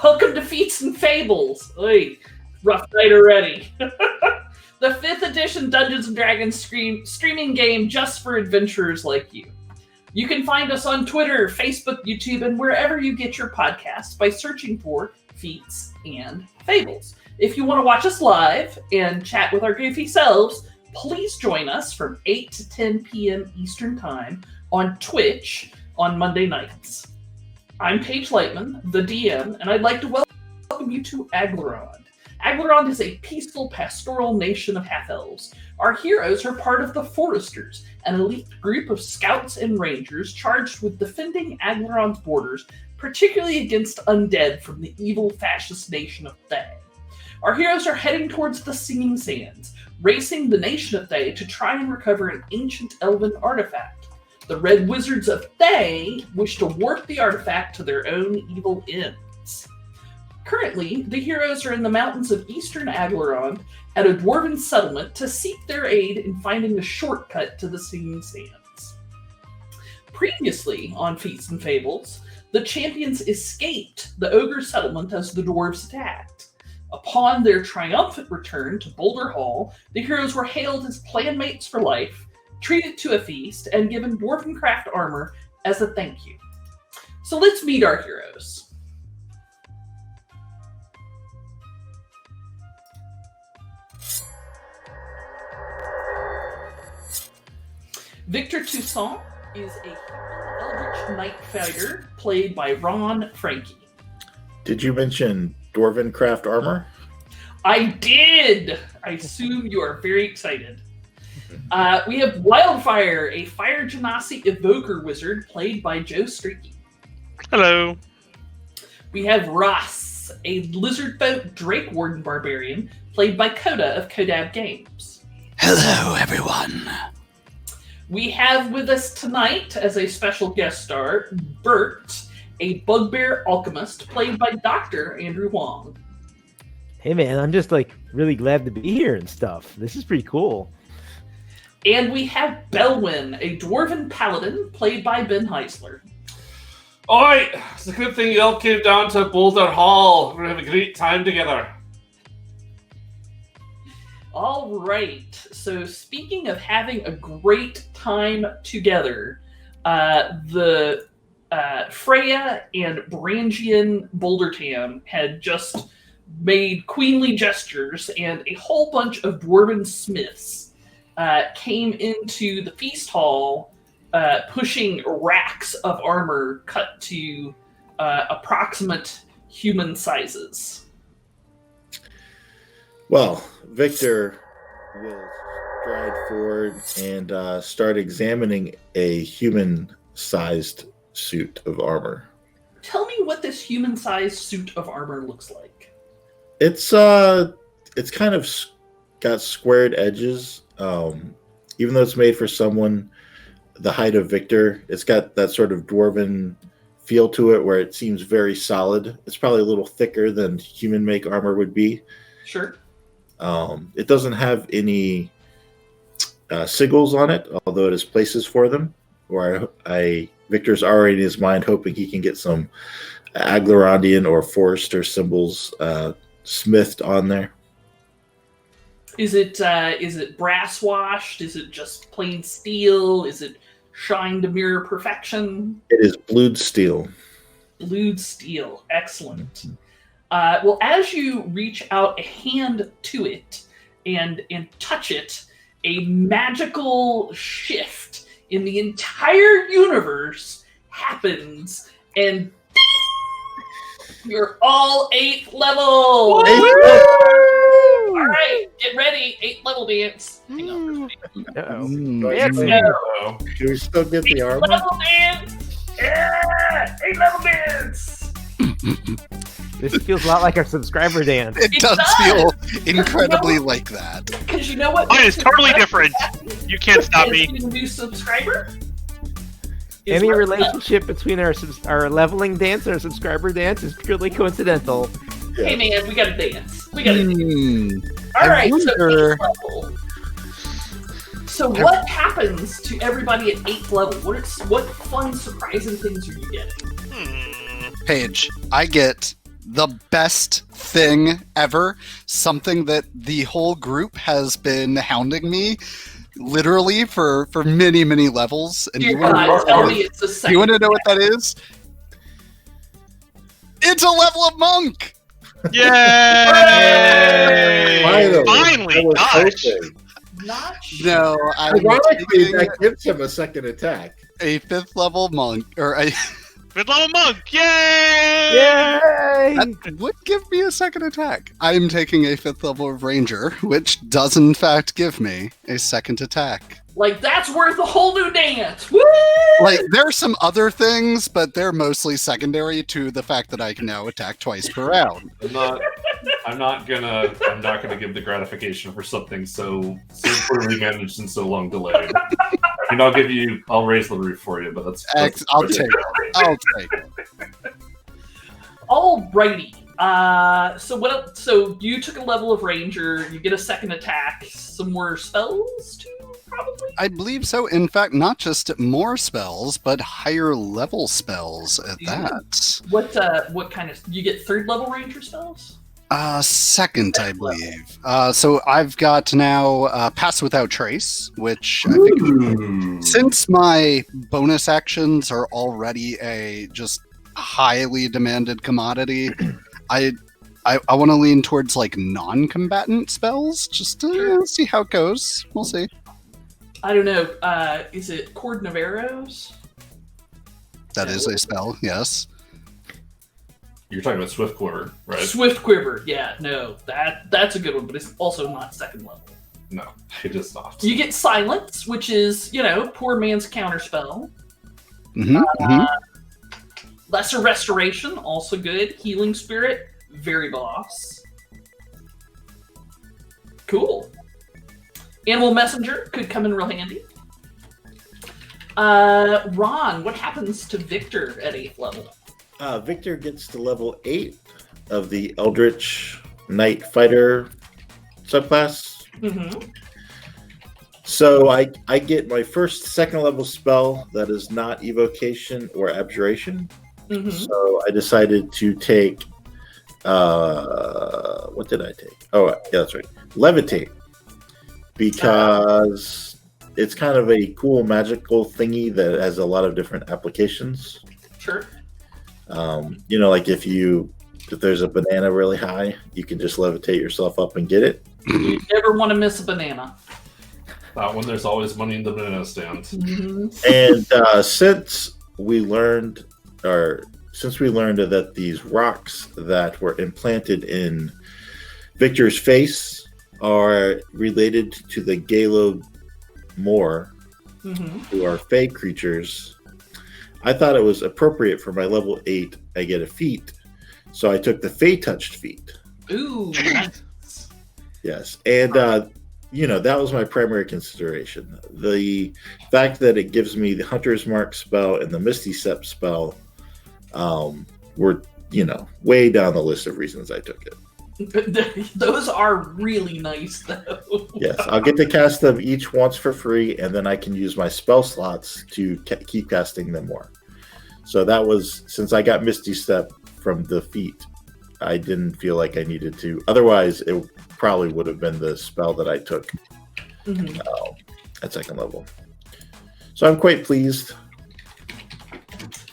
Welcome to Feats and Fables. Oy, rough night already. The 5th edition Dungeons & Dragons streaming game just for adventurers like you. You can find us on Twitter, Facebook, YouTube, and wherever you get your podcasts by searching for Feats and Fables. If you want to watch us live and chat with our goofy selves, please join us from 8 to 10 p.m. Eastern Time on Twitch on Monday nights. I'm Paige Lightman, the DM, and I'd like to welcome you to Aglarond. Aglarond is a peaceful pastoral nation of half-elves. Our heroes are part of the Foresters, an elite group of scouts and rangers charged with defending Aglarond's borders, particularly against undead from the evil fascist nation of Thay. Our heroes are heading towards the Singing Sands, racing the nation of Thay to try and recover an ancient elven artifact. The Red Wizards of Thay wish to warp the artifact to their own evil ends. Currently, the heroes are in the mountains of eastern Aglarond at a dwarven settlement to seek their aid in finding the shortcut to the Singing Sands. Previously on Feats and Fables, the champions escaped the ogre settlement as the dwarves attacked. Upon their triumphant return to Boulder Hall, the heroes were hailed as clanmates for life, treated to a feast, and given dwarven craft armor as a thank you. So let's meet our heroes. Victor Toussaint is a eldritch knight fighter played by Ron Frankie. Did you mention dwarven craft armor? I did! I assume you are very excited. We have Wildfire, a Fire Genasi Evoker Wizard played by Joe Streaky. Hello. We have Ross, a Lizardfolk Drake Warden Barbarian played by Coda of Kodab Games. Hello, everyone. We have with us tonight as a special guest star, Bert, a Bugbear Alchemist played by Dr. Andrew Wong. Hey man, I'm just really glad to be here and stuff. This is pretty cool. And we have Belwyn, a Dwarven Paladin played by Ben Heisler. Alright, it's a good thing you all came down to Boulder Hall. We're going to have a great time together. All right, so speaking of having a great time together, the Freya and Brangian Bouldertam had just made queenly gestures, and a whole bunch of dwarven smiths came into the feast hall, pushing racks of armor cut to approximate human sizes. Well, Victor will stride forward and start examining a human-sized suit of armor. Tell me what this human-sized suit of armor looks like. It's kind of got squared edges. Even though it's made for someone the height of Victor, it's got that sort of dwarven feel to it where it seems very solid. It's probably a little thicker than human make armor would be. Sure. It doesn't have any sigils on it, although it has places for them. Or Victor's already in his mind hoping he can get some Aglarondian or Forester symbols smithed on there. Is it brass washed? Is it just plain steel? Is it shined to mirror perfection? It is blued steel. Blued steel. Excellent. Well, as you reach out a hand to it and touch it, a magical shift in the entire universe happens, and you're all 8th level. All right, get ready. 8th level dance. Hang on. Uh-oh. Do we still get the armor? 8th level dance. Yeah, 8th level dance. This feels a lot like our subscriber dance. It does feel incredibly like that. Because you know what? Mine is totally different. You can't stop me. New subscriber. Any relationship between our leveling dance and our subscriber dance is purely coincidental. Hey man, we gotta dance. We gotta dance. All I right, wonder- so 8th level. So what happens to everybody at 8th level? What fun, surprising things are you getting? Paige, I get the best thing ever. Something that the whole group has been hounding me literally for many, many levels. And Dear God, tell me it's the second. you want to know what that is? It's a level of monk! Yay! Finally, Finally, I was gosh. hoping. Not sure. No, I'm Ironically, taking that gives him a second attack. a 5th level monk, or a Fifth level monk, yay! Yay! that would give me a second attack. I'm taking a 5th level of ranger, which does in fact give me a second attack. Like, that's worth a whole new dance. Woo! Like, there are some other things, but they're mostly secondary to the fact that I can now attack twice per round. I'm not gonna give the gratification for something so poorly managed and so long delayed. I mean, I'll raise the roof for you, but that's I'll take it. I'll take it. Alrighty. So you took a level of ranger. You get a second attack. Some more spells too, probably. I believe so. In fact, not just more spells, but higher level spells at that. What kind of? You get third level ranger spells? Second, I believe. So I've got now Pass Without Trace, which I think since my bonus actions are already a just highly demanded commodity, I want to lean towards like non-combatant spells just to see how it goes. We'll see. I don't know. Is it Cord of Arrows? That is a spell, yes. You're talking about Swift Quiver, right? Swift Quiver. Yeah, no, that's a good one, but it's also not second level. No, it is not. You get Silence, which is, poor man's counterspell. Lesser Restoration, also good. Healing Spirit, very boss. Cool. Animal Messenger could come in real handy. Ron, what happens to Victor at 8th level? Victor gets to level 8 of the Eldritch Knight Fighter subclass. Mm-hmm. So I get my first second level spell that is not Evocation or Abjuration. Mm-hmm. So I decided to take, what did I take? Oh, yeah, that's right. Levitate. Because it's kind of a cool magical thingy that has a lot of different applications. Sure. Like if there's a banana really high, you can just levitate yourself up and get it. You never want to miss a banana. That one, there's always money in the banana stand. Mm-hmm. And since we learned that these rocks that were implanted in Victor's face are related to the Galo Moor, who are fae creatures, I thought it was appropriate for my level 8, I get a feat. So I took the Fae Touched feat. Ooh, nice. Yes. And, that was my primary consideration. The fact that it gives me the Hunter's Mark spell and the Misty Step spell were, way down the list of reasons I took it. Those are really nice, though. Yes, I'll get to cast them each once for free, and then I can use my spell slots to keep casting them more. So that was, since I got Misty Step from the feat, I didn't feel like I needed to. Otherwise, it probably would have been the spell that I took at second level. So I'm quite pleased.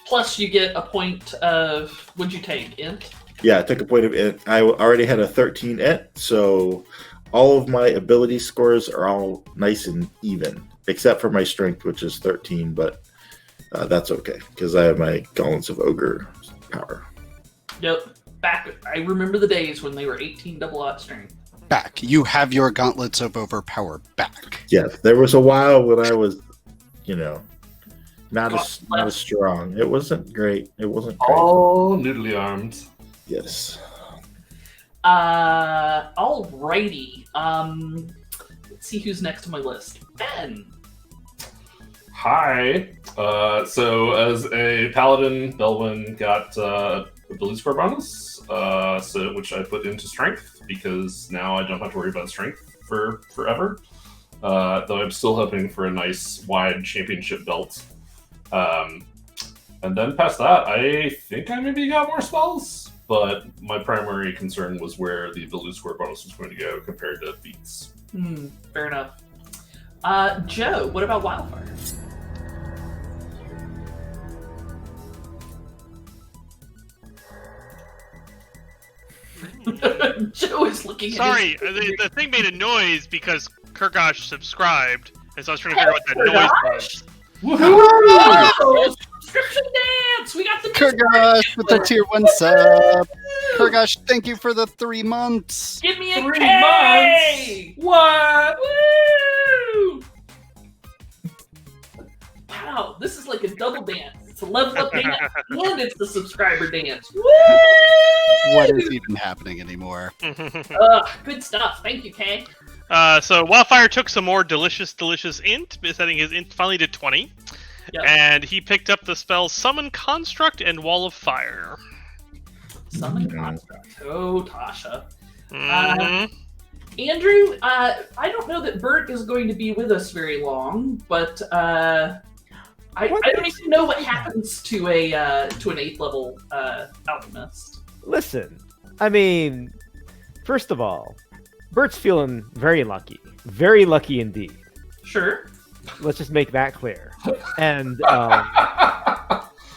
Plus, you get a point of, what'd you take, Int? Yeah, I took a point of int. I already had a 13 int, so all of my ability scores are all nice and even, except for my strength, which is 13, but that's okay, because I have my Gauntlets of Ogre power. Yep. I remember the days when they were 18 double-aught strength. Back. You have your Gauntlets of Overpower back. Yes, there was a while when I was, not as strong. It wasn't great. It wasn't great. All noodly armed. Yes. Alrighty. Let's see who's next on my list. Ben. Hi. So as a paladin, Belwyn got ability score bonus, which I put into strength because now I don't have to worry about strength for forever. Though I'm still hoping for a nice wide championship belt. And then past that, I think I maybe got more spells. but my primary concern was where the blue square bonus was going to go compared to Feats. Fair enough. Joe, what about Wildfire? Joe is looking Sorry, at his... the thing made a noise because Kurgosh subscribed, and so I was trying to figure out what that noise was. Woohoo! Subscription dance! We got the Kurgosh with the tier 1 sub. Kurgosh, thank you for the 3 months. Give me a 3 K! months? What? Woo! Wow, this is like a double dance. It's a level up dance, and it's the subscriber dance. Woo! What is even happening anymore? Good stuff. Thank you, Kay. So Wildfire took some more delicious int, setting his int finally to 20. Yep. And he picked up the spells Summon Construct and Wall of Fire. Summon Construct. Oh, Tasha. Mhm. Andrew, I don't know that Bert is going to be with us very long, but I don't even know what happens to an 8th level alchemist. Listen, I mean, first of all, Bert's feeling very lucky indeed. Sure. Let's just make that clear. And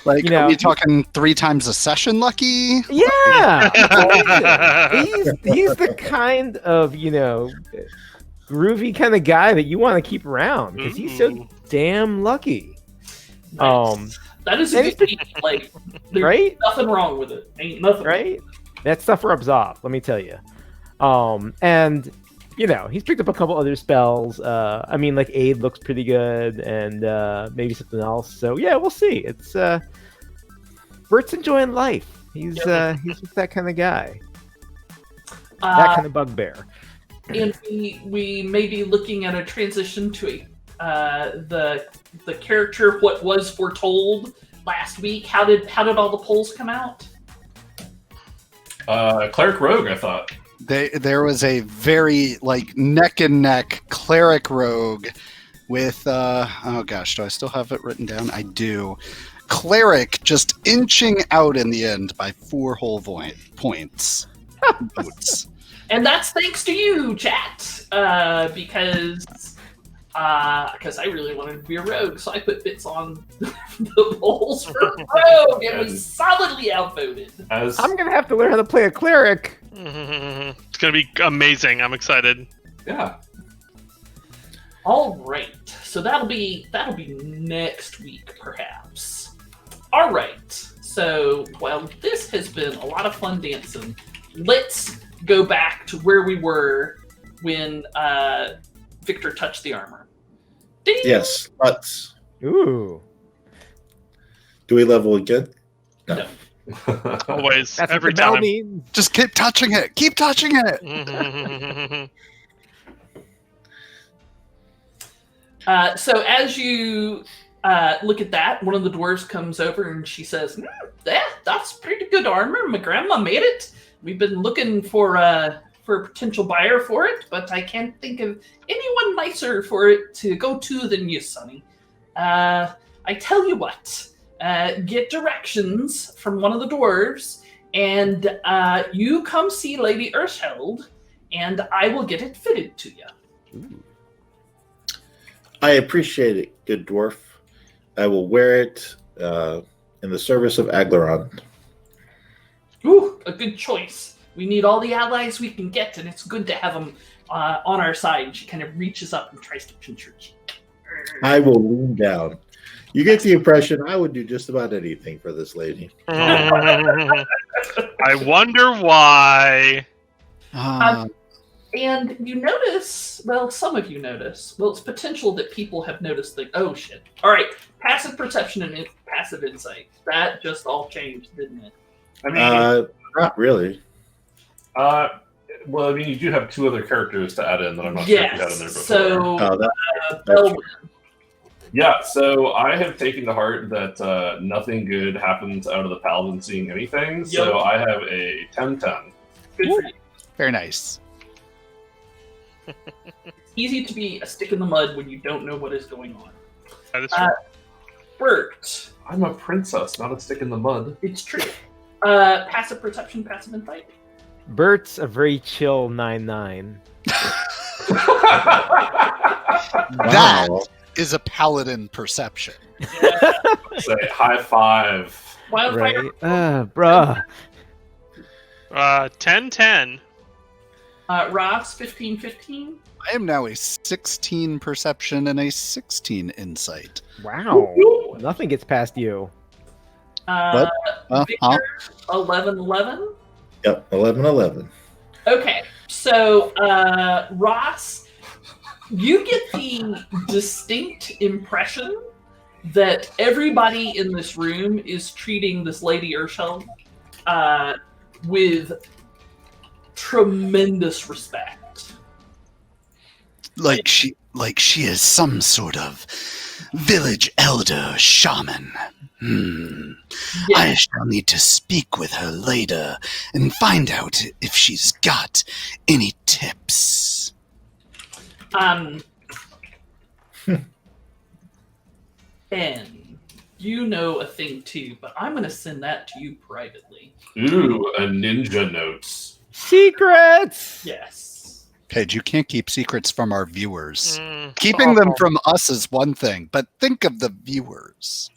Like, you know, are we talking 3 times a session lucky? yeah, he's the kind of groovy kind of guy that you want to keep around because he's so damn lucky. Nice. That is a good thing. Like, there's Right? nothing wrong with it. Ain't nothing. Right? That stuff rubs off, let me tell you. And he's picked up a couple other spells. I mean, like Aid looks pretty good, and maybe something else. So yeah, we'll see. It's Bert's enjoying life. He's just that kind of guy. That kind of bugbear. And we may be looking at a transition to the character what was foretold last week. How did all the polls come out? Cleric Rogue, I thought. There was a very neck and neck cleric rogue with oh gosh, do I still have it written down? I do. Cleric just inching out in the end by 4 whole points. Votes. And that's thanks to you, chat, because I really wanted to be a rogue, so I put bits on the polls for rogue. It was solidly outvoted. I'm gonna have to learn how to play a cleric. It's gonna be amazing. I'm excited. Yeah. All right, so that'll be next week, perhaps. All right, so this has been a lot of fun dancing. Let's go back to where we were when Victor touched the armor. Ding! Yes, let's. Ooh, Do we level again? No. Always, that's every what the bell time. means. Just keep touching it. Keep touching it. So as you look at that, one of the dwarves comes over and she says, that's pretty good armor. My grandma made it. We've been looking for a potential buyer for it, but I can't think of anyone nicer for it to go to than you, Sonny. I tell you what, get directions from one of the dwarves, and you come see Lady Ursheld, and I will get it fitted to you. Ooh. I appreciate it, good dwarf. I will wear it in the service of Aglaron. Ooh, a good choice. We need all the allies we can get, and it's good to have them on our side. She kind of reaches up and tries to pinch your cheek. I will lean down. You get the impression I would do just about anything for this lady. I wonder why. And you notice, well, some of you notice, it's potential that people have noticed that, oh shit. All right, passive perception and passive insight. That just all changed, didn't it? I mean, Not really. well, I mean, you do have 2 other characters to add in that I'm not sure if you had in there before. So, That's Belwyn. Yeah, so I have taken to heart that nothing good happens out of the paladin seeing anything. So I have a 10-10. Good for you. Very nice. It's easy to be a stick in the mud when you don't know what is going on. That is true. Bert, I'm a princess, not a stick in the mud. it's true. Passive perception, passive insight. Bert's a very chill 9/9. That Wow. is a paladin perception. Yeah. Say high five. Wildfire. Right? Bruh. 10-10. Ross, 15-15. I am now a 16 perception and a 16 insight. Wow. Nothing gets past you. Victor, 11-11. Yep, 11-11. Okay, so Ross, you get the distinct impression that everybody in this room is treating this Lady Urshel with tremendous respect. Like she is some sort of village elder shaman. I shall need to speak with her later and find out if she's got any tips. Ben, you know a thing too, but I'm going to send that to you privately. Ooh, a ninja notes. Secrets! Yes. Paige, you can't keep secrets from our viewers. Mm, Keeping them awful. from us is one thing, but think of the viewers.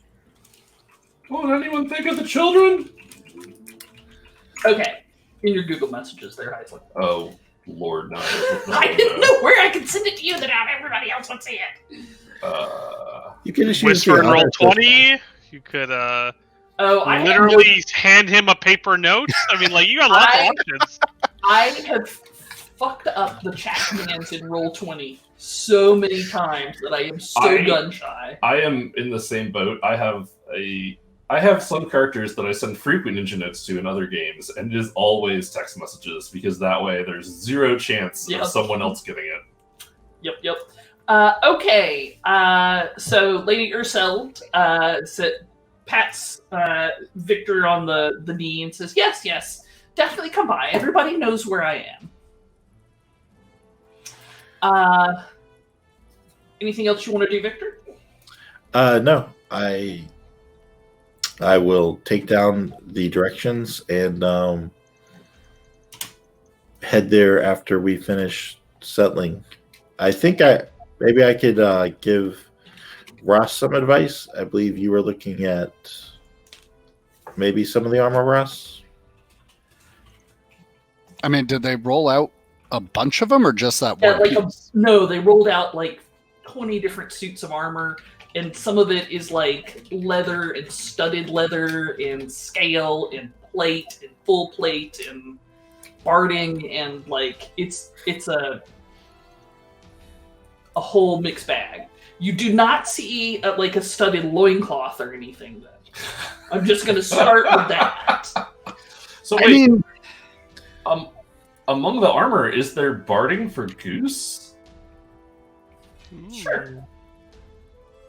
Won't anyone think of the children? Okay, in your Google messages there, Heisler. Oh, Lord, no. I didn't know where I could send it to you that not everybody else would see it. You can just use Whisper the and roll honor 20. You could Oh, I have literally hand him a paper note. I mean, like, you got lots of options. I have fucked up the chat commands in Roll20 so many times that I am so gun shy. I am in the same boat. I have some characters that I send frequent ninja notes to in other games, and it is always text messages because that way there's zero chance Yep. of someone else getting it. Yep. Okay, so Lady Urseld pats Victor on the knee and says, yes, definitely come by. Everybody knows where I am. Anything else you want to do, Victor? No, I will take down the directions and head there after we finish settling. I think maybe I could give Ross some advice. I believe you were looking at maybe some of the armor, Ross. I mean, did they roll out a bunch of them or just that one piece? No, they rolled out like 20 different suits of armor, and some of it is like leather and studded leather and scale and plate and full plate and barding, and like it's a whole mixed bag. You do not see like a studded loincloth or anything. Then I'm just going to start with that. So I wait, mean, among the armor, is there barding for Goose? Sure.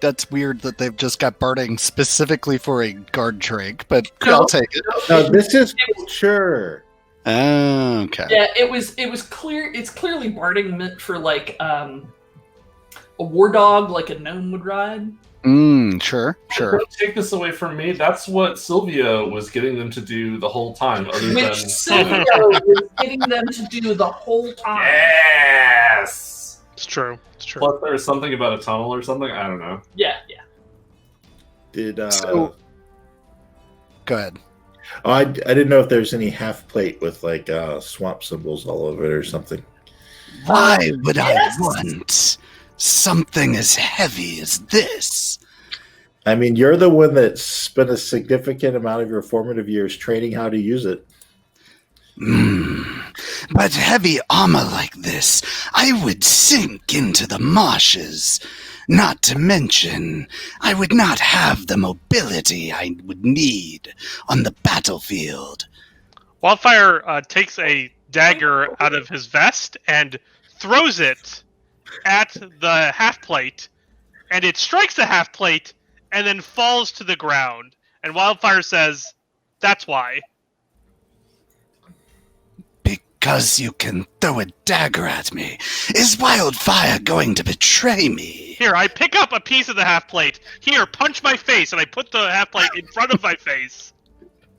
that's weird that they've just got barding specifically for a guard trig, but No. I'll take it. No, this is sure. Oh, okay. Yeah, it was clear. It's clearly barding meant for like a war dog, like a gnome would ride. Sure. Don't take this away from me. That's what Sylvia was getting them to do the whole time. Other Which than Sylvia was getting them to do the whole time. yes. It's true. Plus, there was something about a tunnel or something. I don't know. Yeah. Did So- Go ahead. I didn't know if there's any half plate with like swamp symbols all over it or something. Why would Yes. I want something as heavy as this? I mean, you're the one that spent a significant amount of your formative years training how to use it. But heavy armor like this, I would sink into the marshes. Not to mention, I would not have the mobility I would need on the battlefield. Wildfire takes a dagger out of his vest and throws it at the half plate, and it strikes the half plate and then falls to the ground. And Wildfire says, "That's why." Because you can throw a dagger at me, is Wildfire going to betray me? Here, I pick up a piece of the half plate. Here, punch my face, and I put the half plate in front of my face.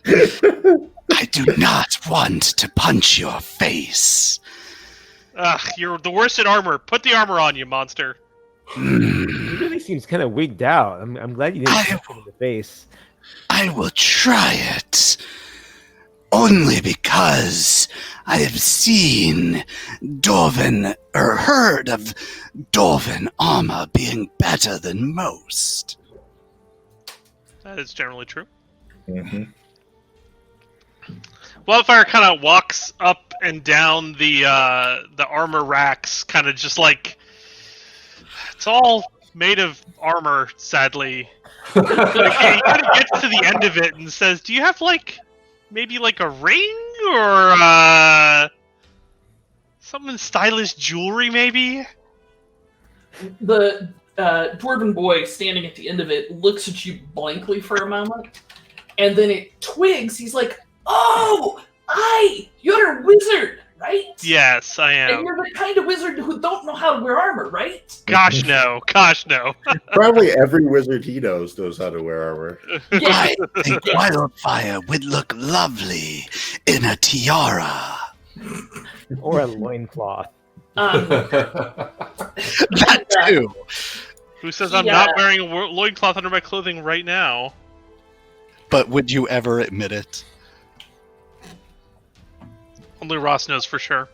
I do not want to punch your face. Ugh, you're the worst at armor. Put the armor on, you monster. He really seems kind of wigged out. I'm glad you didn't punch him in the face. I will try it. Only because I have seen Dwarven, or heard of Dwarven armor being better than most. That is generally true. Mm-hmm. Wildfire kind of walks up and down the armor racks, kind of just like it's all made of armor. Sadly, like, he kind of gets to the end of it and says, "Do you have maybe a ring or something stylish jewelry, maybe?" The dwarven boy standing at the end of it looks at you blankly for a moment, and then it twigs. He's like, "Oh, you're a wizard, right? Yes, I And am. you're the kind of wizard who don't know how to wear armor, right?" Gosh no. Probably every wizard he knows how to wear armor. Yeah. I think Wildfire would look lovely in a tiara. Or a loincloth. That too. Who says I'm Yeah. not wearing a loincloth under my clothing right now? But would you ever admit it? Only Ross knows for sure.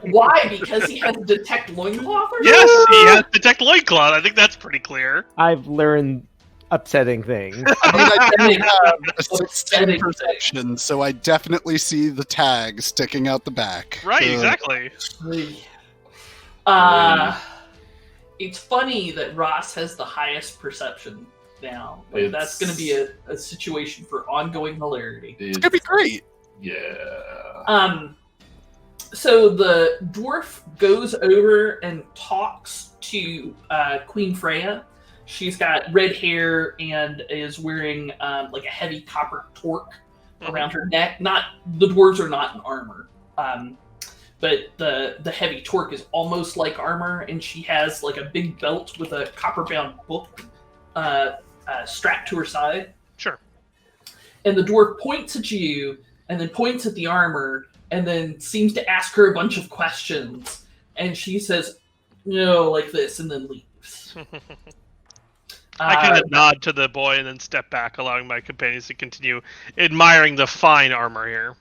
Why? Because he has to detect loincloth or Yes, something? he has detect loincloth. I think that's pretty clear. I've learned upsetting things. I mean, I Upsetting- do have a 16 upsetting perception, so I definitely see the tag sticking out the back. Right, exactly. It's funny that Ross has the highest perception now. Like, that's going to be a situation for ongoing hilarity. It's gonna be great. Yeah. So the dwarf goes over and talks to Queen Freya. She's got red hair and is wearing a heavy copper torque around her neck. The dwarves are not in armor, but the heavy torque is almost like armor, and she has a big belt with a copper-bound book strapped to her side. Sure. And the dwarf points at you, and then points at the armor, and then seems to ask her a bunch of questions. And she says, "No," like this, and then leaves. I kind of nod to the boy and then step back, allowing my companions to continue admiring the fine armor here.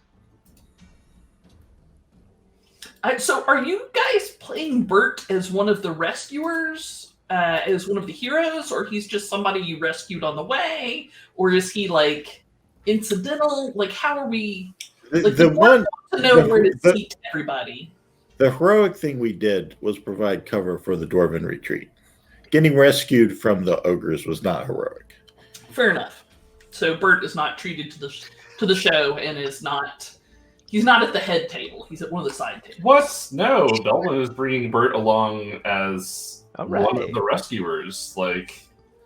So are you guys playing Bert as one of the rescuers? As one of the heroes? Or he's just somebody you rescued on the way? Or is he, incidental? How are we... The one to know where to the- seat everybody. the heroic thing we did was provide cover for the Dwarven retreat. Getting rescued from the ogres was not heroic. Fair enough. So Bert is not treated to the show and is not... He's not at the head table. He's at one of the side tables. What? No, Belvin is bringing Bert along as All one right. of the rescuers.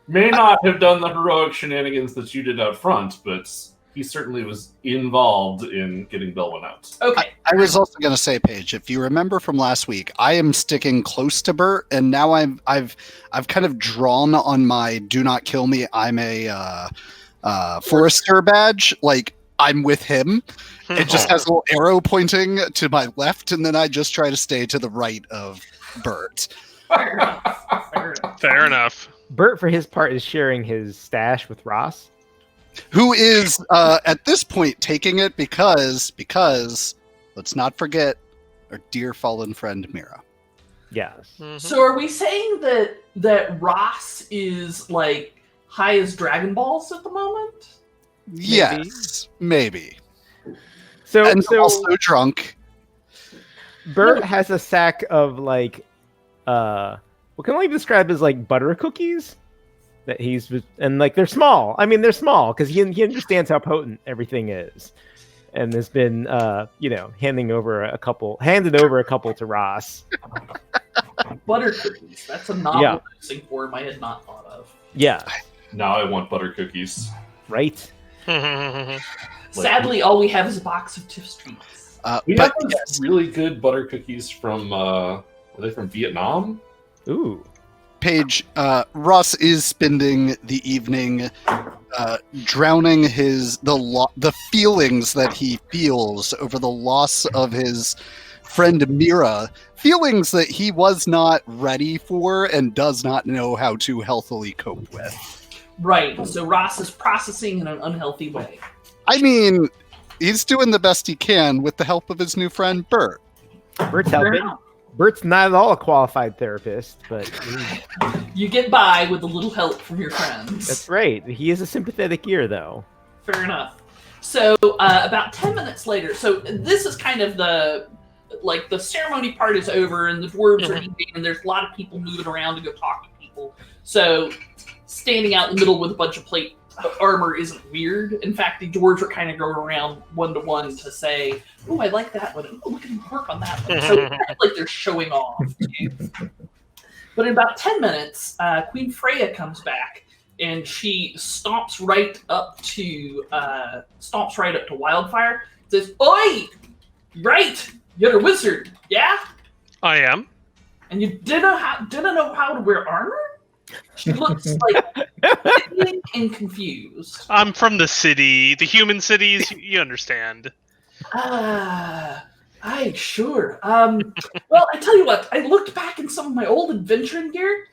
May not have done the heroic shenanigans that you did out front, but he certainly was involved in getting Belvin out. Okay. I was also going to say, Paige, if you remember from last week, I am sticking close to Bert, and now I've kind of drawn on my "Do not kill me." I'm a Forester badge. I'm with him. It just has a little arrow pointing to my left, and then I just try to stay to the right of Bert. Fair enough. Fair enough. Fair enough. Bert, for his part, is sharing his stash with Ross. Who is at this point taking it because let's not forget our dear fallen friend Mira. Yes. Mhm. So are we saying that Ross is high as Dragon Balls at the moment? Yes, maybe. So And also drunk. Bert has a sack of what can only be described as butter cookies that they're small. I mean, they're small because he understands how potent everything is, and has been handed over a couple to Ross. Butter cookies. That's a novel mixing form I had not thought of. Yeah, Now I want butter cookies. right. Sadly, all we have is a box of Tiff Streets. We But have those really good butter cookies from, were they from Vietnam? Ooh. Paige, Ross is spending the evening drowning the feelings that he feels over the loss of his friend Mira, feelings that he was not ready for and does not know how to healthily cope with. Right. So Ross is processing in an unhealthy way. I mean, he's doing the best he can with the help of his new friend Bert. Bert's Fair helping. enough. Bert's not at all a qualified therapist, but You get by with a little help from your friends. that's right. He is a sympathetic ear, though. Fair enough. So about 10 minutes later, so this is kind of the ceremony part is over and the dwarves are eating and there's a lot of people moving around to go talk to people. So standing out in the middle with a bunch of plate armor isn't weird. In fact, the dwarves are kind of going around one-to-one to say, "Oh, I like that one. Oh, look at him work on that one." So it's kind of like they're showing off. Too. But in about 10 minutes, Queen Freya comes back and she stomps right up to Wildfire. Says, "Oi, right? You're a wizard, yeah? I am. And you didn't know how to wear armor?" She looks like sitting and confused. I'm from the city, the human cities. You understand. Sure. Well, I tell you what. I looked back in some of my old adventuring gear,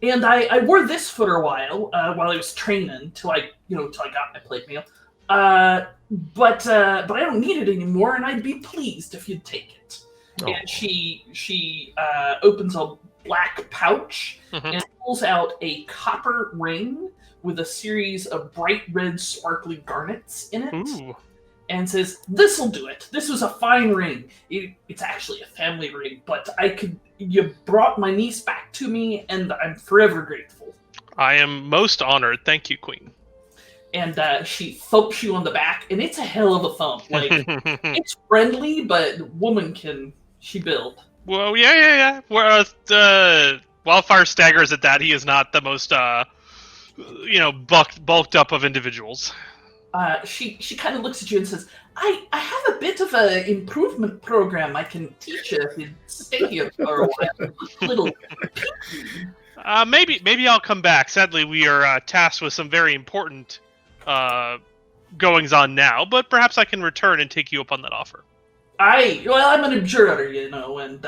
and I wore this for a while I was training till I got my plate mail. But I don't need it anymore, and I'd be pleased if you'd take it. Oh. And she opens a black pouch and pulls out a copper ring with a series of bright red sparkly garnets in it. Ooh. And says, "This'll do it. This was a fine ring. It's actually a family ring, but you brought my niece back to me, and I'm forever grateful." I am most honored. Thank you, Queen. And she thumps you on the back, and it's a hell of a thump. Like, it's friendly, but woman can she build. Well, yeah. Whereas Wildfire staggers at that. He is not the most, bulked up of individuals. She kind of looks at you and says, I have a bit of an improvement program I can teach you if you stay here for a while. Little. Maybe I'll come back. Sadly, we are tasked with some very important goings on now, but perhaps I can return and take you up on that offer. I'm an observer, and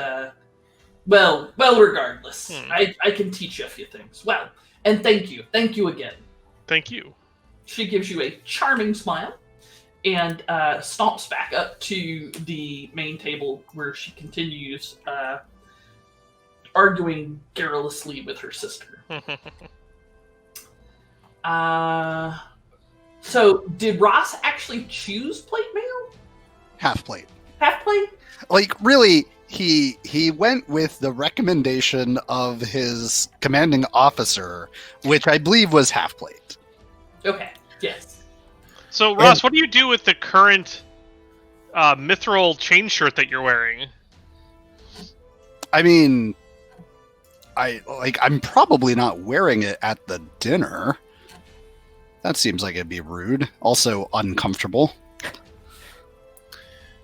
regardless, I can teach you a few things. Well, and thank you again. Thank you. She gives you a charming smile and stomps back up to the main table where she continues arguing garrulously with her sister. So, did Ross actually choose plate mail? Half plate. Half plate? Like, really, he went with the recommendation of his commanding officer, which I believe was half plate. Okay, yes. So, Ross, what do you do with the current mithril chain shirt that you're wearing? I mean, I'm probably not wearing it at the dinner. That seems like it'd be rude. Also uncomfortable.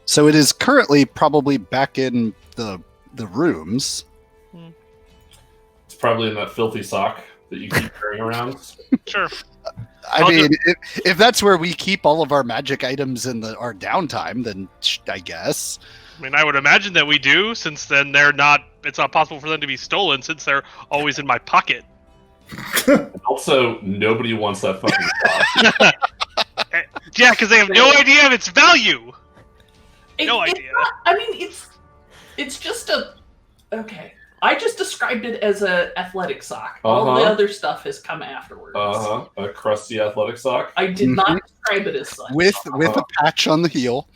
So it is currently probably back in the rooms. It's probably in that filthy sock that you keep carrying around. Sure. I mean, if that's where we keep all of our magic items in our downtime, then I guess. I mean, I would imagine that we do, since then it's not possible for them to be stolen, since they're always in my pocket. Also, nobody wants that fucking sock. Yeah, because they have no idea of its value. No idea. It's just okay. I just described it as a athletic sock. All the other stuff has come afterwards. A crusty athletic sock. I did not describe it as such. With a patch on the heel.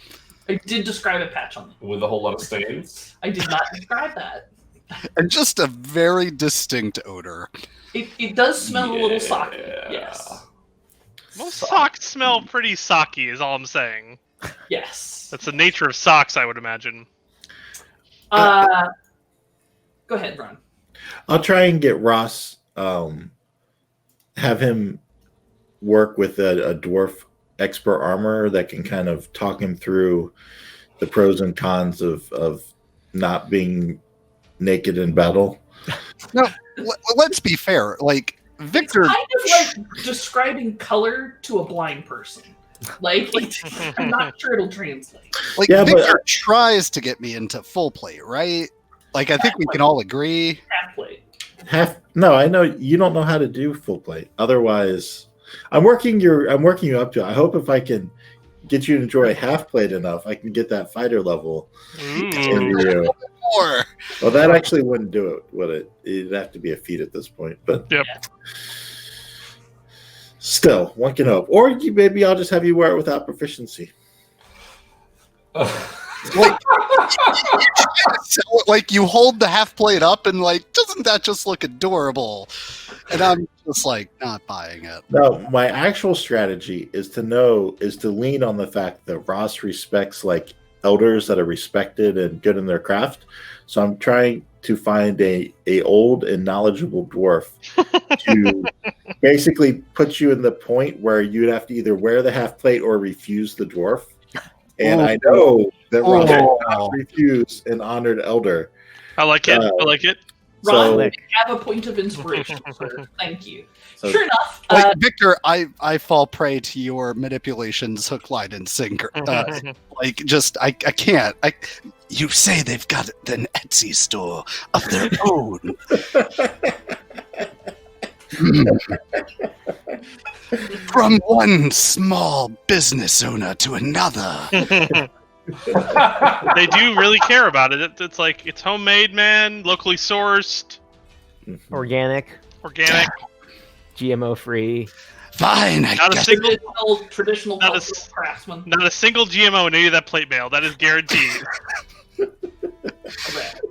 I did describe a patch on it. With a whole lot of stains. I did not describe that. And just a very distinct odor. It does smell a little socky. Yes. Most socks smell pretty socky, is all I'm saying. Yes. That's the nature of socks, I would imagine. Go ahead, Ron. I'll try and get Ross, have him work with a dwarf expert armorer that can kind of talk him through the pros and cons of not being naked in battle. No, let's be fair. Like, Victor, It's kind of like describing color to a blind person. Like, I'm not sure it'll translate. like Yeah, but- Victor tries to get me into full plate, right? Like I think we can all agree. Half plate. No, I know you don't know how to do full plate. Otherwise, I'm working you up to it. I hope if I can get you to enjoy half plate enough, I can get that fighter level in Ooh. you. Or Well, that actually wouldn't do it, would it? It'd have to be a feat at this point. But Yep. still, one can hope. Or maybe I'll just have you wear it without proficiency. so, like you hold the half plate up and like, doesn't that just look adorable? And I'm just like not buying it. No, my actual strategy is to lean on the fact that Ross respects like elders that are respected and good in their craft. So I'm trying to find a old and knowledgeable dwarf to basically put you in the point where you'd have to either wear the half plate or refuse the dwarf. And I know that Ross will not refuse an honored elder. I like it. I like it. Ron, So- you have a point of inspiration, sir. Thank you. So- Sure enough. Like Victor, I fall prey to your manipulations, hook, line, and sinker. Like, just I can't. You say they've got an Etsy store of their own. From one small business owner to another. They do really care about it. It's like it's homemade, man, locally sourced, Organic, organic. GMO free. Fine, I Not a guess. single, traditional Not a cultural s- craftsman. not a single GMO in any of that plate mail. That is guaranteed. Correct.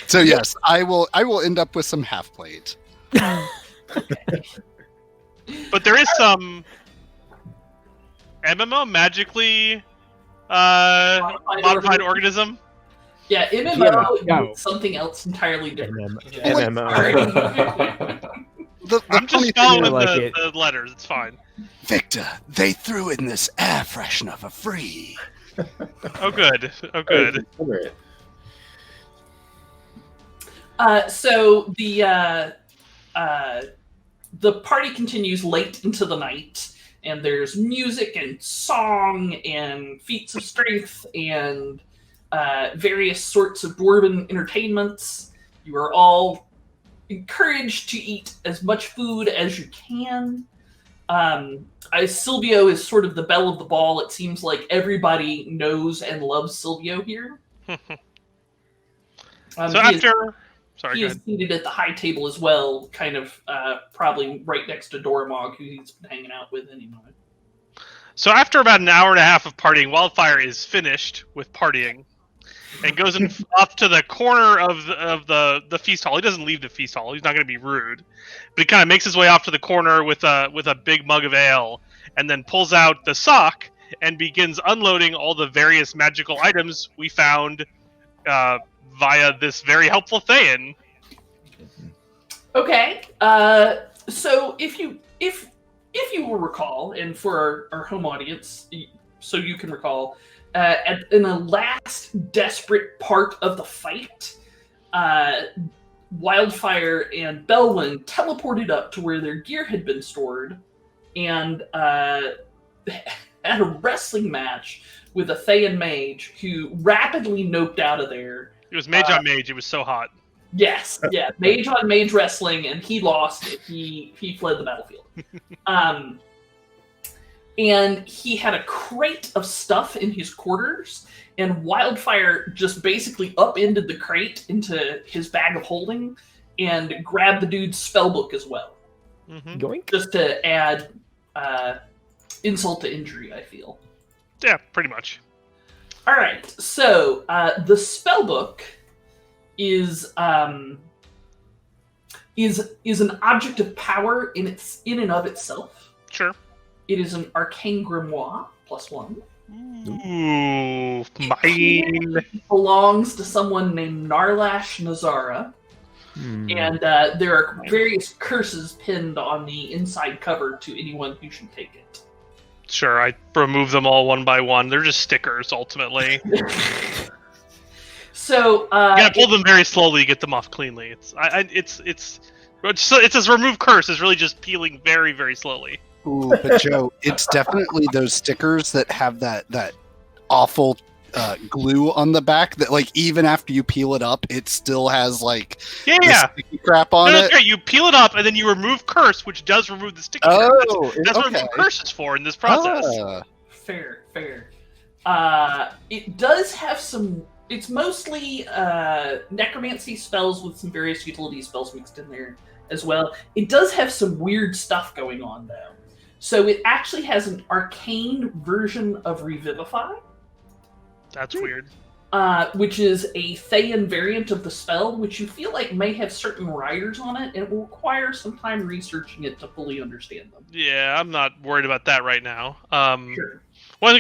So yes, I will end up with some half plate. But there is some MMO magically modified organism. Yeah, MMO Yeah. is something else entirely different. MMO. The I'm funny just thing following is, like the, it. the letters. It's fine. Victor, they threw in this air freshener for free. Oh, good. Oh, good. So the party continues late into the night, and there's music and song and feats of strength and various sorts of dwarven entertainments. You are all encouraged to eat as much food as you can. Silvio is sort of the belle of the ball. It seems like everybody knows and loves Silvio here. So He is- after... Sorry, he go is ahead. seated at the high table as well, kind of probably right next to Doramog, who he's been hanging out with anyway. So after about an hour and a half of partying, Wildfire is finished with partying and goes up to the corner of the feast hall. He doesn't leave the feast hall. He's not going to be rude, but he kind of makes his way off to the corner with a big mug of ale, and then pulls out the sock and begins unloading all the various magical items we found via this very helpful Thayan. Okay, so if you will recall, and for our home audience, so you can recall, in the last desperate part of the fight, Wildfire and Belwyn teleported up to where their gear had been stored, and had a wrestling match with a Thayan mage who rapidly noped out of there. It was mage on mage. It was so hot. Yes, yeah, mage on mage wrestling, and he lost. He fled the battlefield. And he had a crate of stuff in his quarters, and Wildfire just basically upended the crate into his bag of holding and grabbed the dude's spellbook as well, Yoink. just to add insult to injury, I feel. Yeah, pretty much. All right, so the spellbook is an object of power in and of itself. Sure. It is an arcane grimoire +1. Ooh, mine. It belongs to someone named Narlash Nazara, and there are various curses pinned on the inside cover to anyone who should take it. Sure, I remove them all one by one. They're just stickers, ultimately. So You gotta pull them very slowly to get them off cleanly. It says remove curse is really just peeling very, very slowly. Ooh, but Joe, it's definitely those stickers that have that awful glue on the back that, like, even after you peel it up, it still has like Yeah. sticky crap on No, it. that's right. You peel it up and then you remove curse, which does remove the sticky crap. That's what okay. remove curse is for in this process. fair. It does have some. It's mostly necromancy spells with some various utility spells mixed in there as well. It does have some weird stuff going on though. So it actually has an arcane version of Revivify. That's weird. Which is a Thayan variant of the spell, which you feel like may have certain riders on it, and it will require some time researching it to fully understand them. Yeah, I'm not worried about that right now. Sure. Well,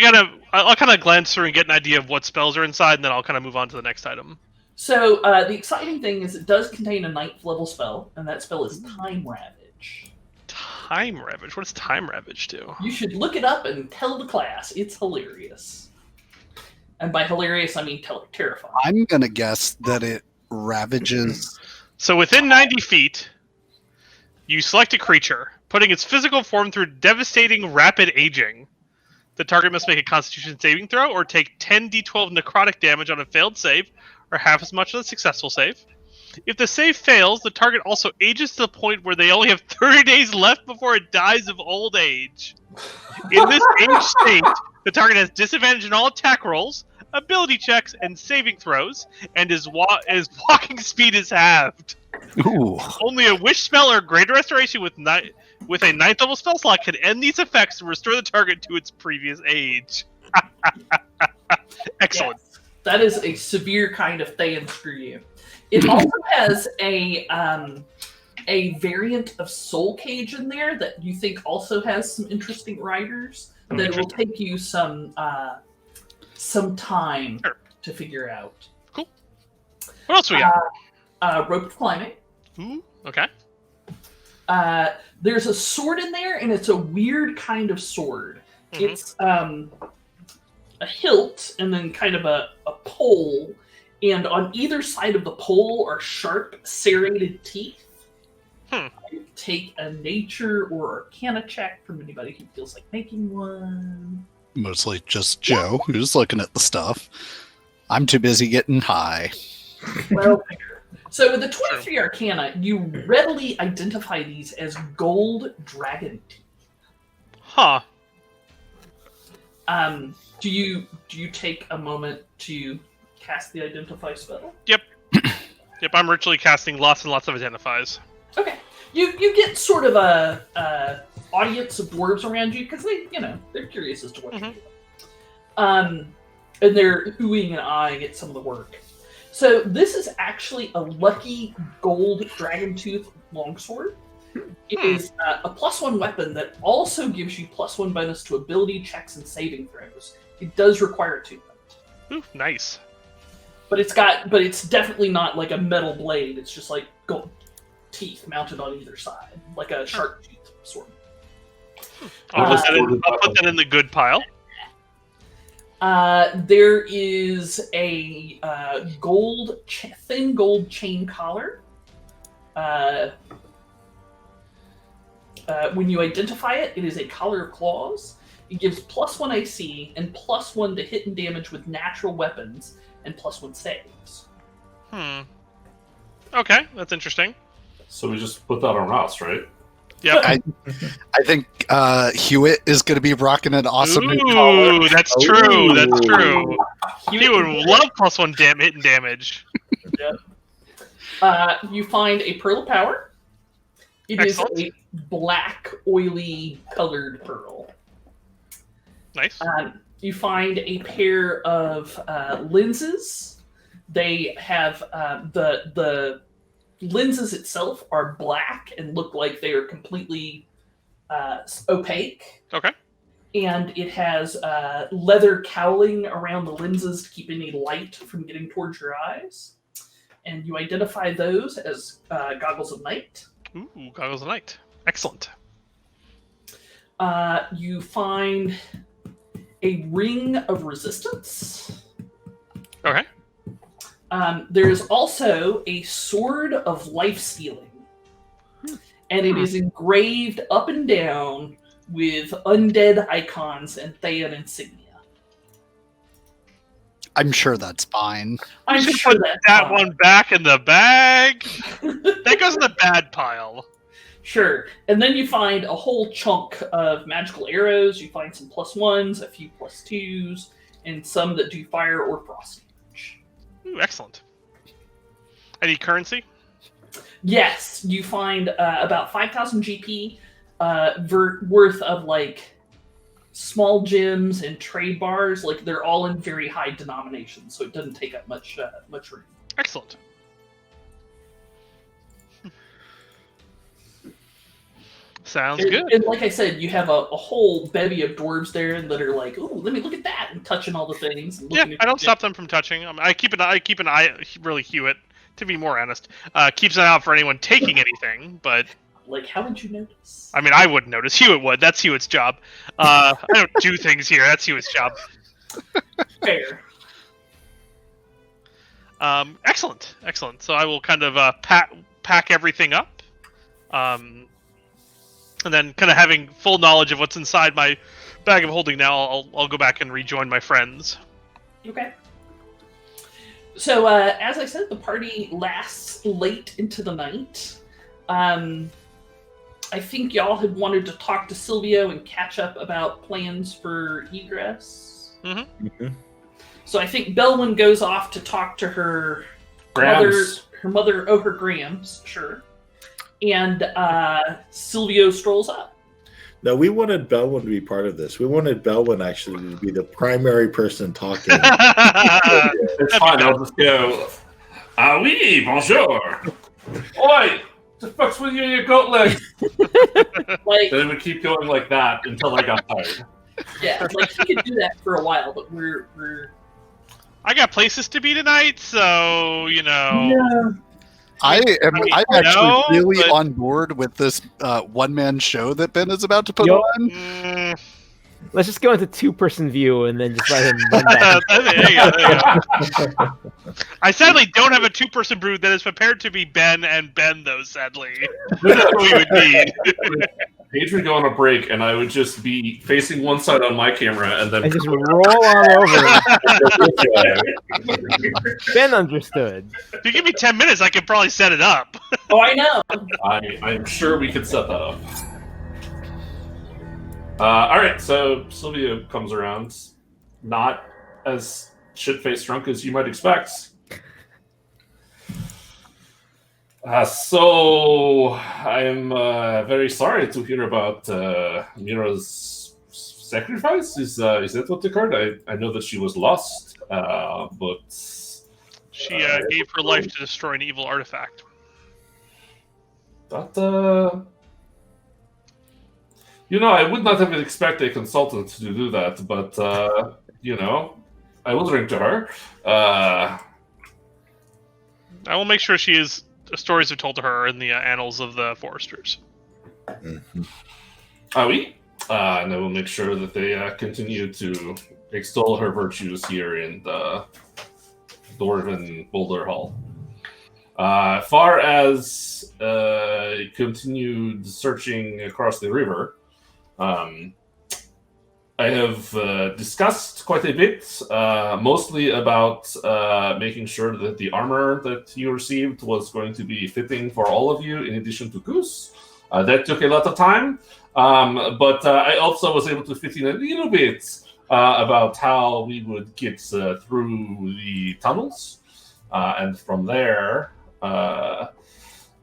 I'll kind of glance through and get an idea of what spells are inside, and then I'll kind of move on to the next item. So the exciting thing is it does contain a 9th level spell, and that spell is Time Ravage. Time Ravage? What does Time Ravage do? You should look it up and tell the class. It's hilarious. And by hilarious, I mean terrifying. I'm gonna guess that it ravages. So within 90 feet, you select a creature, putting its physical form through devastating rapid aging. The target must make a Constitution saving throw or take 10d12 necrotic damage on a failed save, or half as much on a successful save. If the save fails, the target also ages to the point where they only have 30 days left before it dies of old age. In this age state, the target has disadvantage in all attack rolls, ability checks, and saving throws, and his walking speed is halved. Ooh. Only a wish spell or greater restoration with a 9th level spell slot can end these effects and restore the target to its previous age. Excellent. Yes, that is a severe kind of Thayan screw you. It also has a variant of Soul Cage in there that you think also has some interesting riders that will take you some time to figure out. Cool. What else we got? Rope of Climbing. Ooh, okay. There's a sword in there, and it's a weird kind of sword. Mm-hmm. It's a hilt and then kind of a pole, and on either side of the pole are sharp, serrated teeth. Take a nature or arcana check from anybody who feels like making one. Mostly just Joe, who's looking at the stuff. I'm too busy getting high. Well, so with the 23 arcana, you readily identify these as gold dragon teeth. Huh. Do you take a moment to cast the identify spell? Yep. Yep, I'm ritually casting lots and lots of identifies. Okay. You get sort of a audience of dwarves around you because they're curious as to what you're doing. And they're oohing and eyeing at some of the work. So this is actually a lucky gold dragon tooth longsword. It is a +1 weapon that also gives you +1 bonus to ability checks and saving throws. It does require attunement. Ooh, nice. But it's definitely not like a metal blade. It's just like gold teeth mounted on either side, like a sharp tooth sword. I'll put that in the good pile. There is a thin gold chain collar. When you identify it, it is a collar of claws. It gives +1 AC and +1 to hit and damage with natural weapons and +1 saves. Okay, that's interesting. So we just put that on Ross, right? Yep. I think Hewitt is going to be rocking an awesome new Ooh, collar. that's true. That's true. He would love +1 hit and damage. Yep. You find a pearl of power. It Excellent. is a black, oily, colored pearl. Nice. You find a pair of lenses. They have the lenses itself are black and look like they are completely opaque. Okay. And it has leather cowling around the lenses to keep any light from getting towards your eyes. And you identify those as goggles of night. Ooh, goggles of night. Excellent. You find a ring of resistance. Okay. There's also a sword of life stealing, and it is engraved up and down with undead icons and Thean insignia. I'm sure that's fine. I'm Just sure put that's that fine. one back in the bag. That goes in the bad pile. Sure. And then you find a whole chunk of magical arrows. You find some +1s, a few +2s, and some that do fire or frost damage. Ooh, excellent. Any currency? Yes, you find about 5,000 GP worth of like small gems and trade bars. Like they're all in very high denominations, so it doesn't take up much room. Excellent. Sounds good. And like I said, you have a whole bevy of dwarves there that are like, "Ooh, let me look at that," and touching all the things. And Yeah, looking at I don't stop them from touching. I keep an eye. Really, Hewitt, to be more honest, keeps an eye out for anyone taking anything. But Like, how would you notice? I mean, I wouldn't notice. Hewitt would. That's Hewitt's job. I don't do things here. That's Hewitt's job. Fair. Excellent. So I will kind of pack everything up, and then kind of having full knowledge of what's inside my bag of holding now, I'll go back and rejoin my friends. Okay. So, as I said, the party lasts late into the night. I think y'all had wanted to talk to Silvio and catch up about plans for egress. Mhm. So I think Belwyn goes off to talk to her Grams. her Grams, sure. And Silvio strolls up. No, we wanted Belwyn to be part of this. We wanted Belwyn actually to be the primary person talking. It's fine. I'll just go. Ah oui, bonjour. Oi, the fuck's with you and your goat legs? Like, Then we keep going like that until I got tired. yeah, like he could do that for a while, but we're I got places to be tonight, so you know. I'm No, actually really but- on board with this one-man show that Ben is about to put Yo. on. Mm, Let's just go into 2-person view and then just let him run back. there you go. I sadly don't have a 2-person brood that is prepared to be Ben and Ben, though. Sadly, that's what we would need. Paige would go on a break, and I would just be facing one side on my camera, and then And just roll on over. Ben understood. If you give me 10 minutes, I could probably set it up. Oh, I know. I'm sure we could set that up. All right, so Sylvia comes around, not as shit-faced drunk as you might expect. So I'm very sorry to hear about Mira's sacrifice. Is that what occurred? I know that she was lost, but She gave her life to destroy an evil artifact. that I would not have expected a consultant to do that, but I will drink to her. I will make sure she is. Stories are told to her in the annals of the Foresters. Ah oui? And I will make sure that they continue to extol her virtues here in the Dwarven Boulder Hall. Far as continued searching across the river, I have discussed quite a bit, mostly about making sure that the armor that you received was going to be fitting for all of you, in addition to Goose. That took a lot of time, but I also was able to fit in a little bit about how we would get through the tunnels, and from there,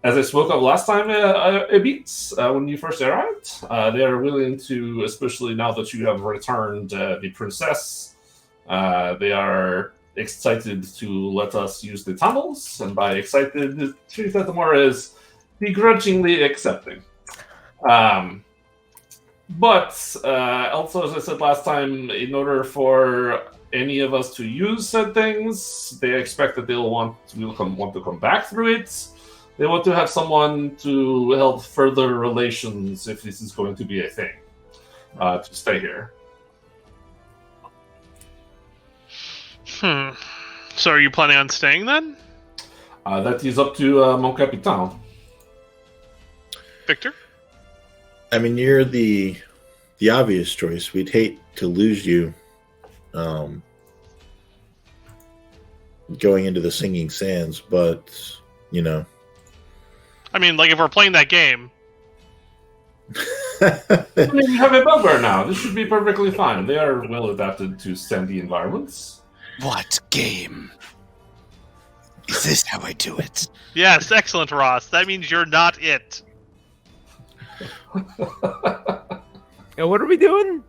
as I spoke of last time a bit, when you first arrived, they are willing to, especially now that you have returned the princess, they are excited to let us use the tunnels, and by excited, treat that more as begrudgingly accepting. But also, as I said last time, in order for any of us to use said things, they expect that we'll want to come back through it. They want to have someone to help further relations if this is going to be a thing, to stay here. So are you planning on staying then? That is up to Mon Capitan. Victor? I mean, you're the obvious choice. We'd hate to lose you going into the Singing Sands, but, you know. I mean, like, if we're playing that game... I mean, you have a bugbear now. This should be perfectly fine. They are well adapted to sandy environments. What game? Is this how I do it? Yes, excellent, Ross. That means you're not it. What are we doing?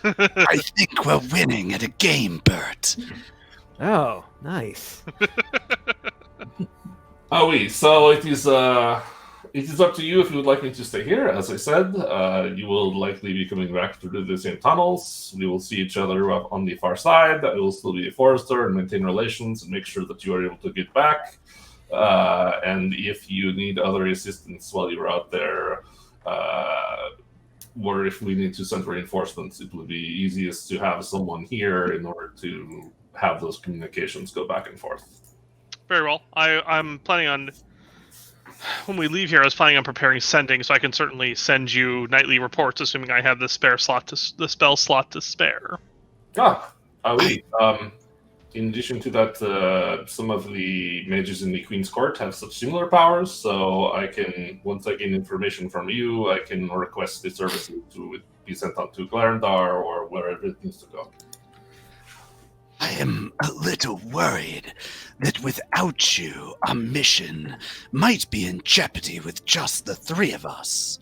I think we're winning at a game, Bert. Oh, nice. Oh, oui. So it is up to you if you would like me to stay here. As I said, you will likely be coming back through the same tunnels. We will see each other up on the far side. I will still be a forester and maintain relations and make sure that you are able to get back. And if you need other assistance while you're out there, or if we need to send reinforcements, it would be easiest to have someone here in order to have those communications go back and forth. Very well. I'm planning on... When we leave here, I was planning on preparing sending, so I can certainly send you nightly reports, assuming I have the spell slot to spare. Oui. In addition to that, some of the mages in the Queen's Court have such similar powers, so I can, once I gain information from you, I can request the services to be sent on to Clarendar or wherever it needs to go. I am a little worried that without you, our mission might be in jeopardy with just the three of us.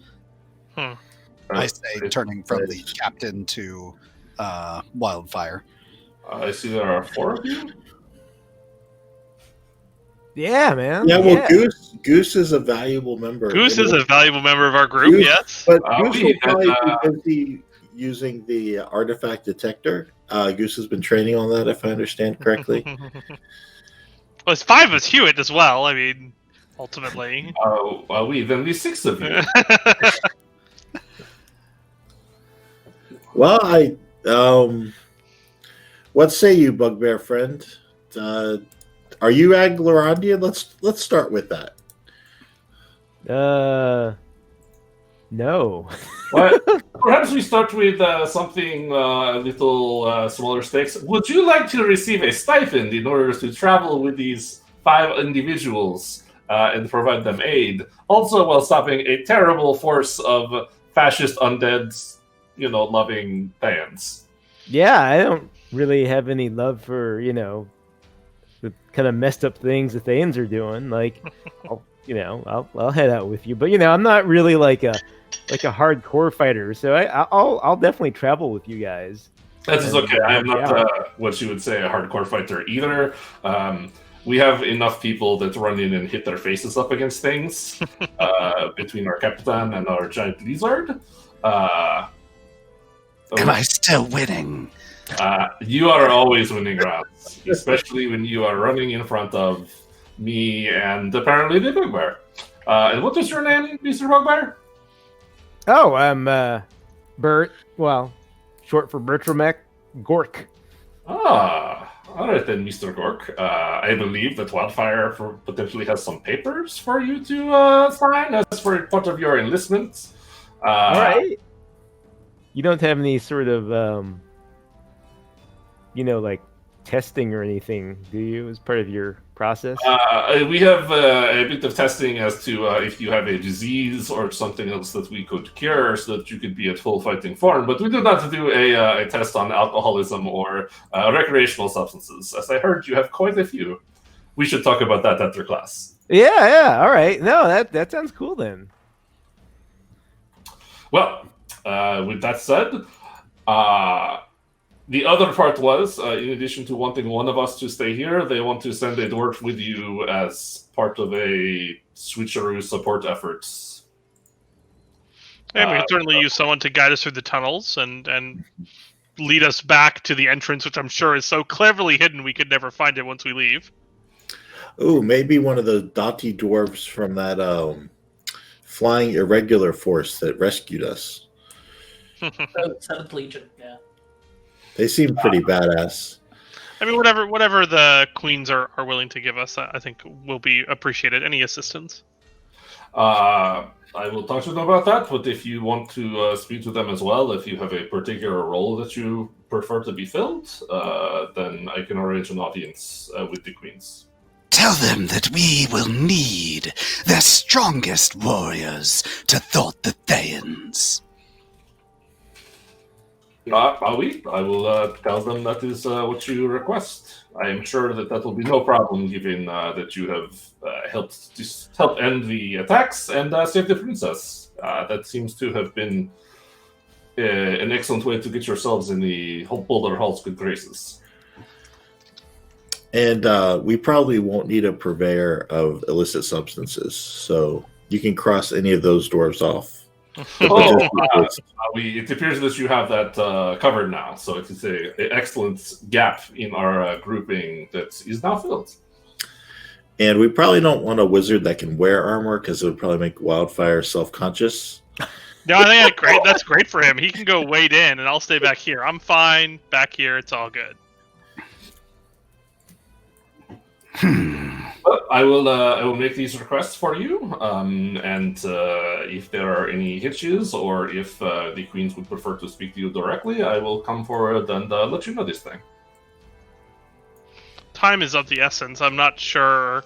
I say, turning from the captain to Wildfire. I see there are 4 of you. Yeah, man. Yeah, well, Goose is a valuable member. Goose is a valuable member of our group, Goose, yes. But Goose will probably be busy using the artifact detector. Goose has been training on that, if I understand correctly. Well, it's 5 of us, Hewitt, as well. I mean, ultimately. Then the 6 of you. Well, what say you, Bugbear friend? Are you Aglarondian? Let's start with that. No. Well, perhaps we start with something a little smaller stakes. Would you like to receive a stipend in order to travel with these 5 individuals and provide them aid? Also, while stopping a terrible force of fascist undead, loving fans. Yeah, I don't really have any love for, the kind of messed up things the Thanes are doing. Like, I'll head out with you. But, I'm not really like a hardcore fighter, so I'll definitely travel with you guys. That is okay. I am not what you would say a hardcore fighter either. We have enough people that run in and hit their faces up against things between our Capitan and our giant lizard. Am I still winning? You are always winning rounds, especially when you are running in front of me and apparently the Bugbear. And what is your name, Mr. Bugbear? Oh, I'm Bert. Well, short for Bertramek Gork. All right then, Mr. Gork. I believe that Wildfire potentially has some papers for you to sign as for part of your enlistment. All right. You don't have any sort of, like testing or anything, do you, as part of your process? We have a bit of testing as to if you have a disease or something else that we could cure so that you could be at full fighting form, but we do not do a test on alcoholism or recreational substances. As I heard, you have quite a few. We should talk about that after class. Yeah, all right. No, that sounds cool then. Well, with that said, the other part was, in addition to wanting one of us to stay here, they want to send a dwarf with you as part of a switcheroo support efforts. And we can certainly use someone to guide us through the tunnels and lead us back to the entrance, which I'm sure is so cleverly hidden we could never find it once we leave. Oh, maybe one of the Dotty dwarves from that flying irregular force that rescued us. 7th Legion, yeah. They seem pretty badass. I mean, whatever the queens are willing to give us, I think will be appreciated. Any assistance? I will talk to them about that, but if you want to speak to them as well, if you have a particular role that you prefer to be filled, then I can arrange an audience with the queens. Tell them that we will need their strongest warriors to thwart the Thayans. I will tell them that is what you request. I am sure that will be no problem, given that you have helped end the attacks and save the princess. That seems to have been an excellent way to get yourselves in the Boulder Hall's good graces. And we probably won't need a purveyor of illicit substances, so you can cross any of those dwarves off. It appears that you have that covered now, so it's an excellent gap in our grouping that is now filled. And we probably don't want a wizard that can wear armor, because it would probably make Wildfire self-conscious. No, I think that's great for him. He can go wade in, and I'll stay back here. I'm fine back here. It's all good. But I will make these requests for you, and if there are any hitches, or if the queens would prefer to speak to you directly, I will come forward and let you know this thing. Time is of the essence. I'm not sure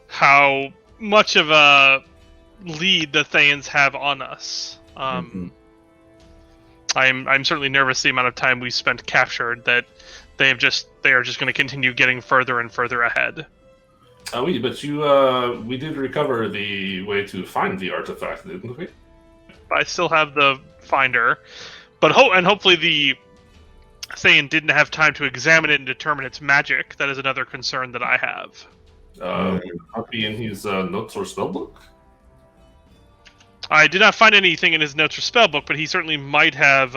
how much of a lead the Thayans have on us. I'm certainly nervous the amount of time we spent captured, that they are just going to continue getting further and further ahead. But we did recover the way to find the artifact, didn't we? I still have the finder, but hopefully the Thayan didn't have time to examine it and determine its magic. That is another concern that I have. Would it not be in his notes or spellbook? I did not find anything in his notes or spellbook, but he certainly might have.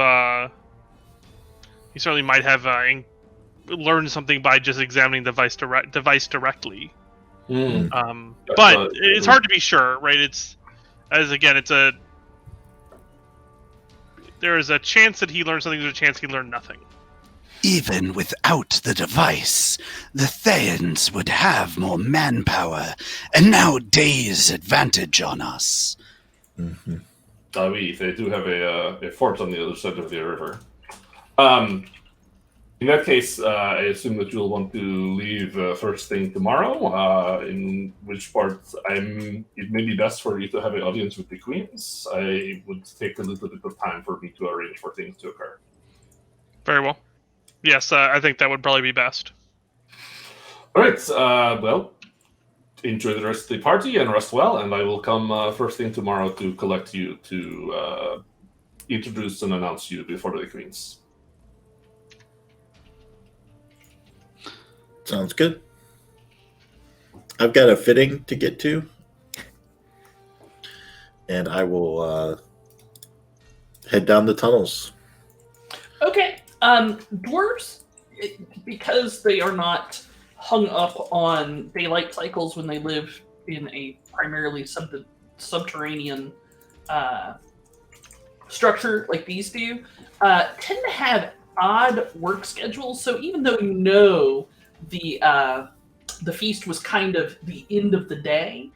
Learned something by just examining the device directly. But it's hard to be sure, right? There is a chance that he learned something. There's a chance he learned nothing. Even without the device, the Thayans would have more manpower and now days advantage on us. Mm-hmm. They do have a fort on the other side of the river. In that case, I assume that you'll want to leave first thing tomorrow, in which part it may be best for you to have an audience with the queens. I would take a little bit of time for me to arrange for things to occur. Very well. Yes, I think that would probably be best. All right, well, enjoy the rest of the party and rest well, and I will come first thing tomorrow to collect you to introduce and announce you before the queens. Sounds good. I've got a fitting to get to, and I will head down the tunnels. Okay. Dwarves, because they are not hung up on daylight cycles when they live in a primarily subterranean structure like these do, tend to have odd work schedules. So even though you know the feast was kind of the end of the day,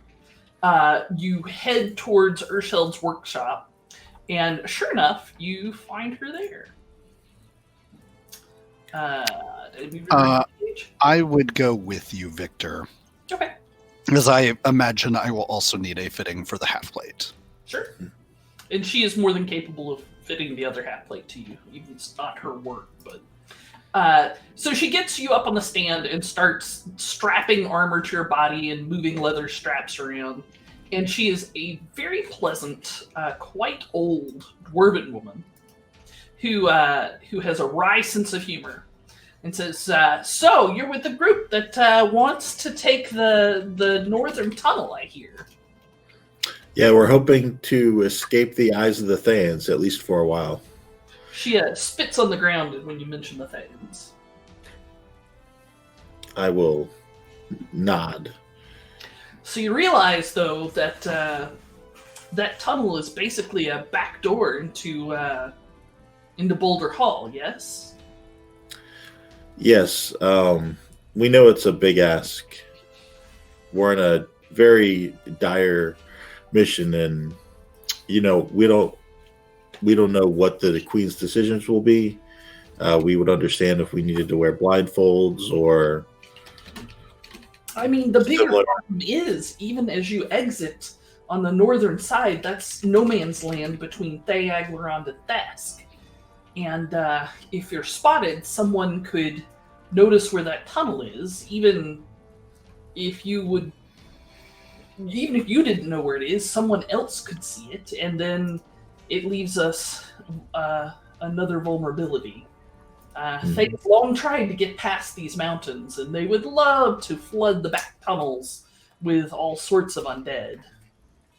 you head towards Ursheld's workshop, and sure enough, you find her there. I would go with you, Victor. Okay. Because I imagine I will also need a fitting for the half plate. Sure. And she is more than capable of fitting the other half plate to you. Even it's not her work, but so she gets you up on the stand and starts strapping armor to your body and moving leather straps around. And she is a very pleasant, quite old dwarven woman who has a wry sense of humor, and says, "So you're with the group that wants to take the northern tunnel, I hear." Yeah, we're hoping to escape the eyes of the Thayans, at least for a while. She spits on the ground when you mention the Thayans. I will nod. So you realize, though, that that tunnel is basically a back door into Boulder Hall, yes? Yes, we know it's a big ask. We're in a very dire mission, and we don't know what the Queen's decisions will be. We would understand if we needed to wear blindfolds or I mean, the bigger similar. problem is, even as you exit on the northern side, that's no man's land between Theaglerond and Thask. And if you're spotted, someone could notice where that tunnel is, if you would, even if you didn't know where it is, someone else could see it, and then it leaves us another vulnerability. They've long tried to get past these mountains, and they would love to flood the back tunnels with all sorts of undead.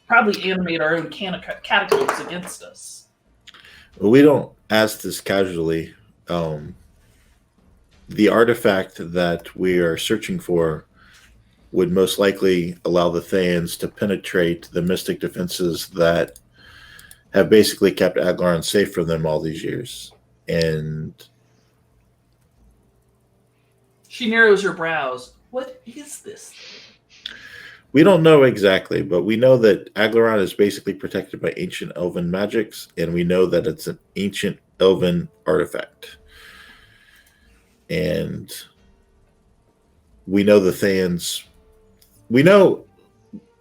Probably animate our own catacombs against us. We don't ask this casually. The artifact that we are searching for would most likely allow the Thayans to penetrate the mystic defenses that have basically kept Aglaron safe from them all these years. And She narrows her brows. What is this? we don't know exactly, but we know that Aglaron is basically protected by ancient elven magics, and we know that it's an ancient elven artifact. And we know the Thayans. We know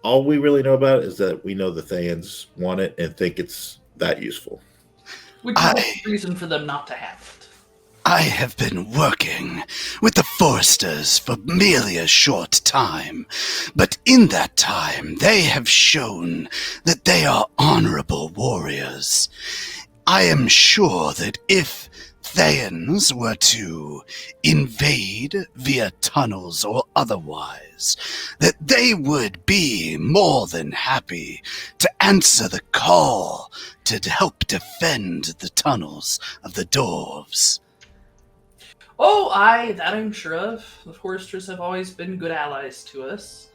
all we really know about it is that we know the Thayans want it and think it's that useful. Which is a reason for them not to have it. I have been working with the Foresters for merely a short time, but in that time they have shown that they are honorable warriors. I am sure that if Thayans were to invade via tunnels or otherwise, that they would be more than happy to answer the call to help defend the tunnels of the dwarves. Oh, that I'm sure of. The Foresters have always been good allies to us.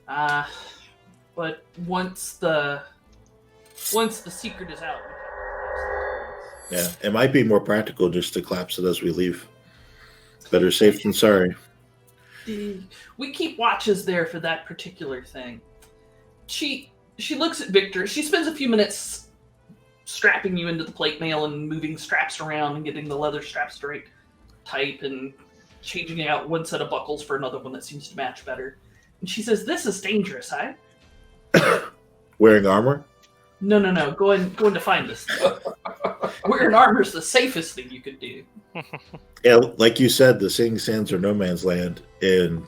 But once the secret is out, Yeah, it might be more practical just to collapse it as we leave. Better safe than sorry. we keep watches there for that particular thing. She looks at Victor. She spends a few minutes strapping you into the plate mail and moving straps around and getting the leather straps straight type and changing out one set of buckles for another one that seems to match better. And she says, "This is dangerous, huh?" Wearing armor? No. Going to find this thing. Wearing armor's the safest thing you could do. Yeah, like you said, the Sing Sands are no man's land, and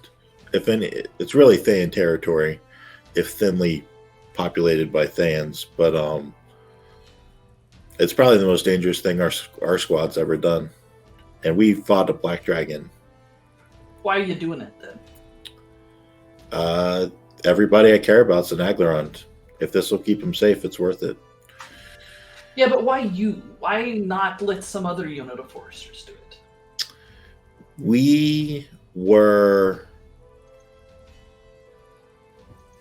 if any, it's really Thayan territory, if thinly populated by Thayans. But it's probably the most dangerous thing our squad's ever done, and we fought a black dragon. Why are you doing it then? Everybody I care about's an Aglarond. If this will keep him safe, it's worth it. Yeah, but why you? Why not let some other unit of Foresters do it? We were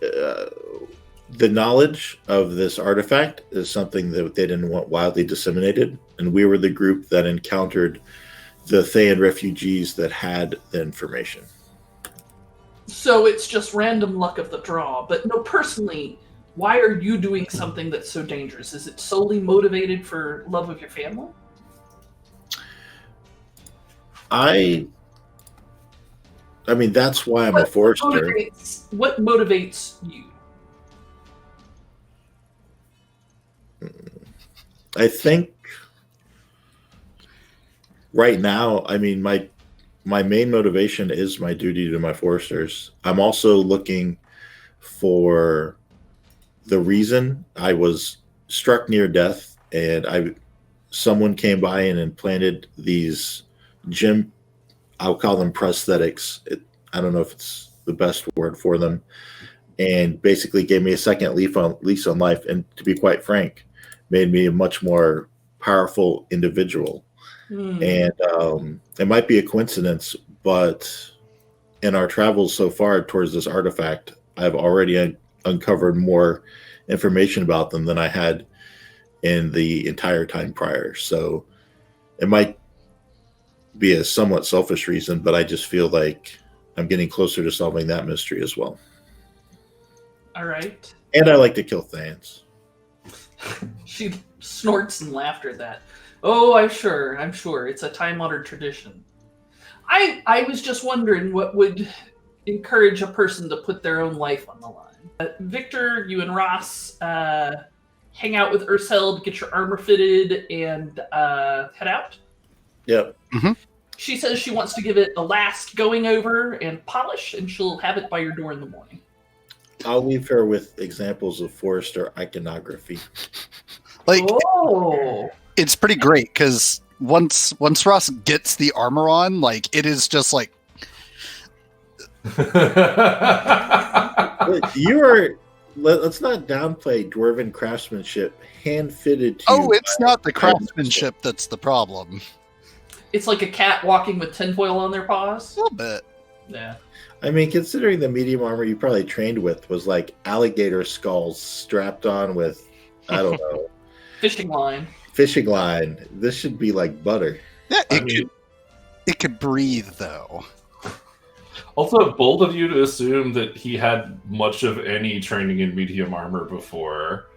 the knowledge of this artifact is something that they didn't want widely disseminated, and we were the group that encountered the Thayan refugees that had the information. So it's just random luck of the draw. But no, personally, why are you doing something that's so dangerous? Is it solely motivated for love of your family? I mean, that's why I'm a Forester. What motivates you? I think right now, I mean, my main motivation is my duty to my Foresters. I'm also looking for the reason I was struck near death, and someone came by and implanted these gym, I'll call them prosthetics. I don't know if it's the best word for them, and basically gave me a second lease on life. And to be quite frank, made me a much more powerful individual. And it might be a coincidence, but in our travels so far towards this artifact, I've already uncovered more information about them than I had in the entire time prior. So it might be a somewhat selfish reason, but I just feel like I'm getting closer to solving that mystery as well. All right. And I like to kill Thans. She snorts in laughter at that. Oh, I'm sure. It's a time-honored tradition. I was just wondering what would encourage a person to put their own life on the line. Victor, you and Ross hang out with Urseld, get your armor fitted, and head out. Yep. Mm-hmm. She says she wants to give it a last going over and polish, and she'll have it by your door in the morning. I'll leave her with examples of Forrester iconography. Like, Oh! it's pretty great because once Ross gets the armor on, like it is just like You are. Let's not downplay dwarven craftsmanship, hand fitted to. Oh, it's not the craftsmanship that's the problem. It's like a cat walking with tinfoil on their paws. A little bit. Yeah. I mean, considering the medium armor you probably trained with was like alligator skulls strapped on with, I don't know, Fishing line. fishing line. This should be like butter. Yeah, I mean, it could breathe though. also, bold of you to assume that he had much of any training in medium armor before.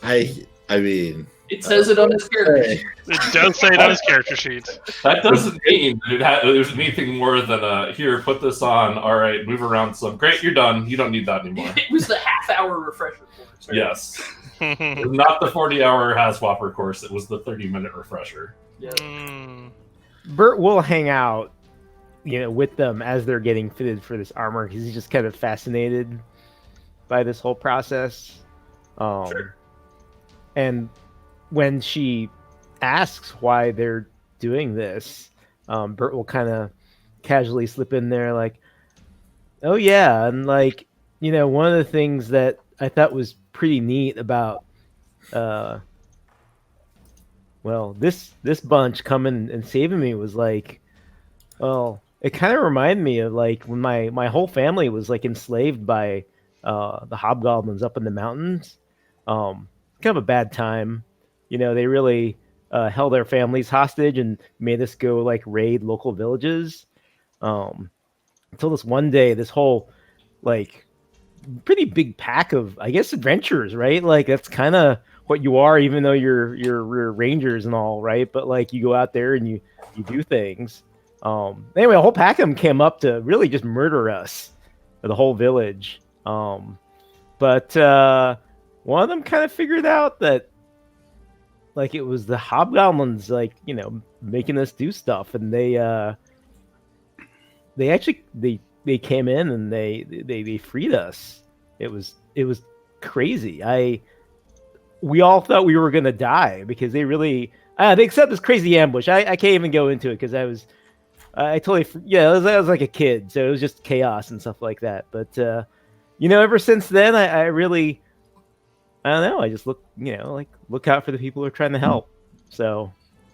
I mean, It says it on his character sheet. It does say it on his character sheet. That doesn't mean that there's anything more than here, put this on. All right, move around some. Great, you're done. You don't need that anymore. It was the half-hour refresher course. Right? Yes. It was not the 40-hour Haswapper course. It was the 30-minute refresher. Yeah. Bert will hang out, with them as they're getting fitted for this armor because he's just kind of fascinated by this whole process. Sure. And when she asks why they're doing this, Bert will kind of casually slip in there like, oh yeah, and like, one of the things that I thought was pretty neat about this bunch coming and saving me was like, well, it kind of reminded me of like when my whole family was like enslaved by the hobgoblins up in the mountains. Kind of a bad time. They really held their families hostage and made us go like raid local villages. Until this one day, this whole like pretty big pack of, I guess, adventurers, right? Like that's kind of what you are, even though you're rangers and all, right? But like you go out there and you do things. Anyway, a whole pack of them came up to really just murder us, the whole village. But one of them kind of figured out that like it was the hobgoblins, like making us do stuff, and they actually they came in and they freed us. It was crazy. We all thought we were gonna die because they really they set this crazy ambush. I can't even go into it because I totally I was like a kid, so it was just chaos and stuff like that. But ever since then, I really, I don't know. I just look out for the people who are trying to help. So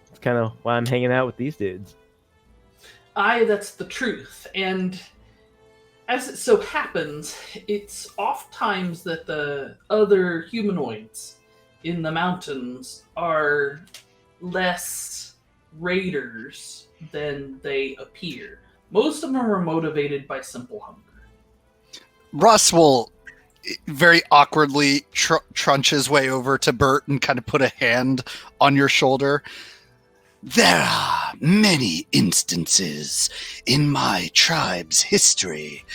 it's kind of why I'm hanging out with these dudes. That's the truth. And as it so happens, it's oft times that the other humanoids in the mountains are less raiders than they appear. Most of them are motivated by simple hunger. Russ will very awkwardly trunch his way over to Bert and kind of put a hand on your shoulder. There are many instances in my tribe's history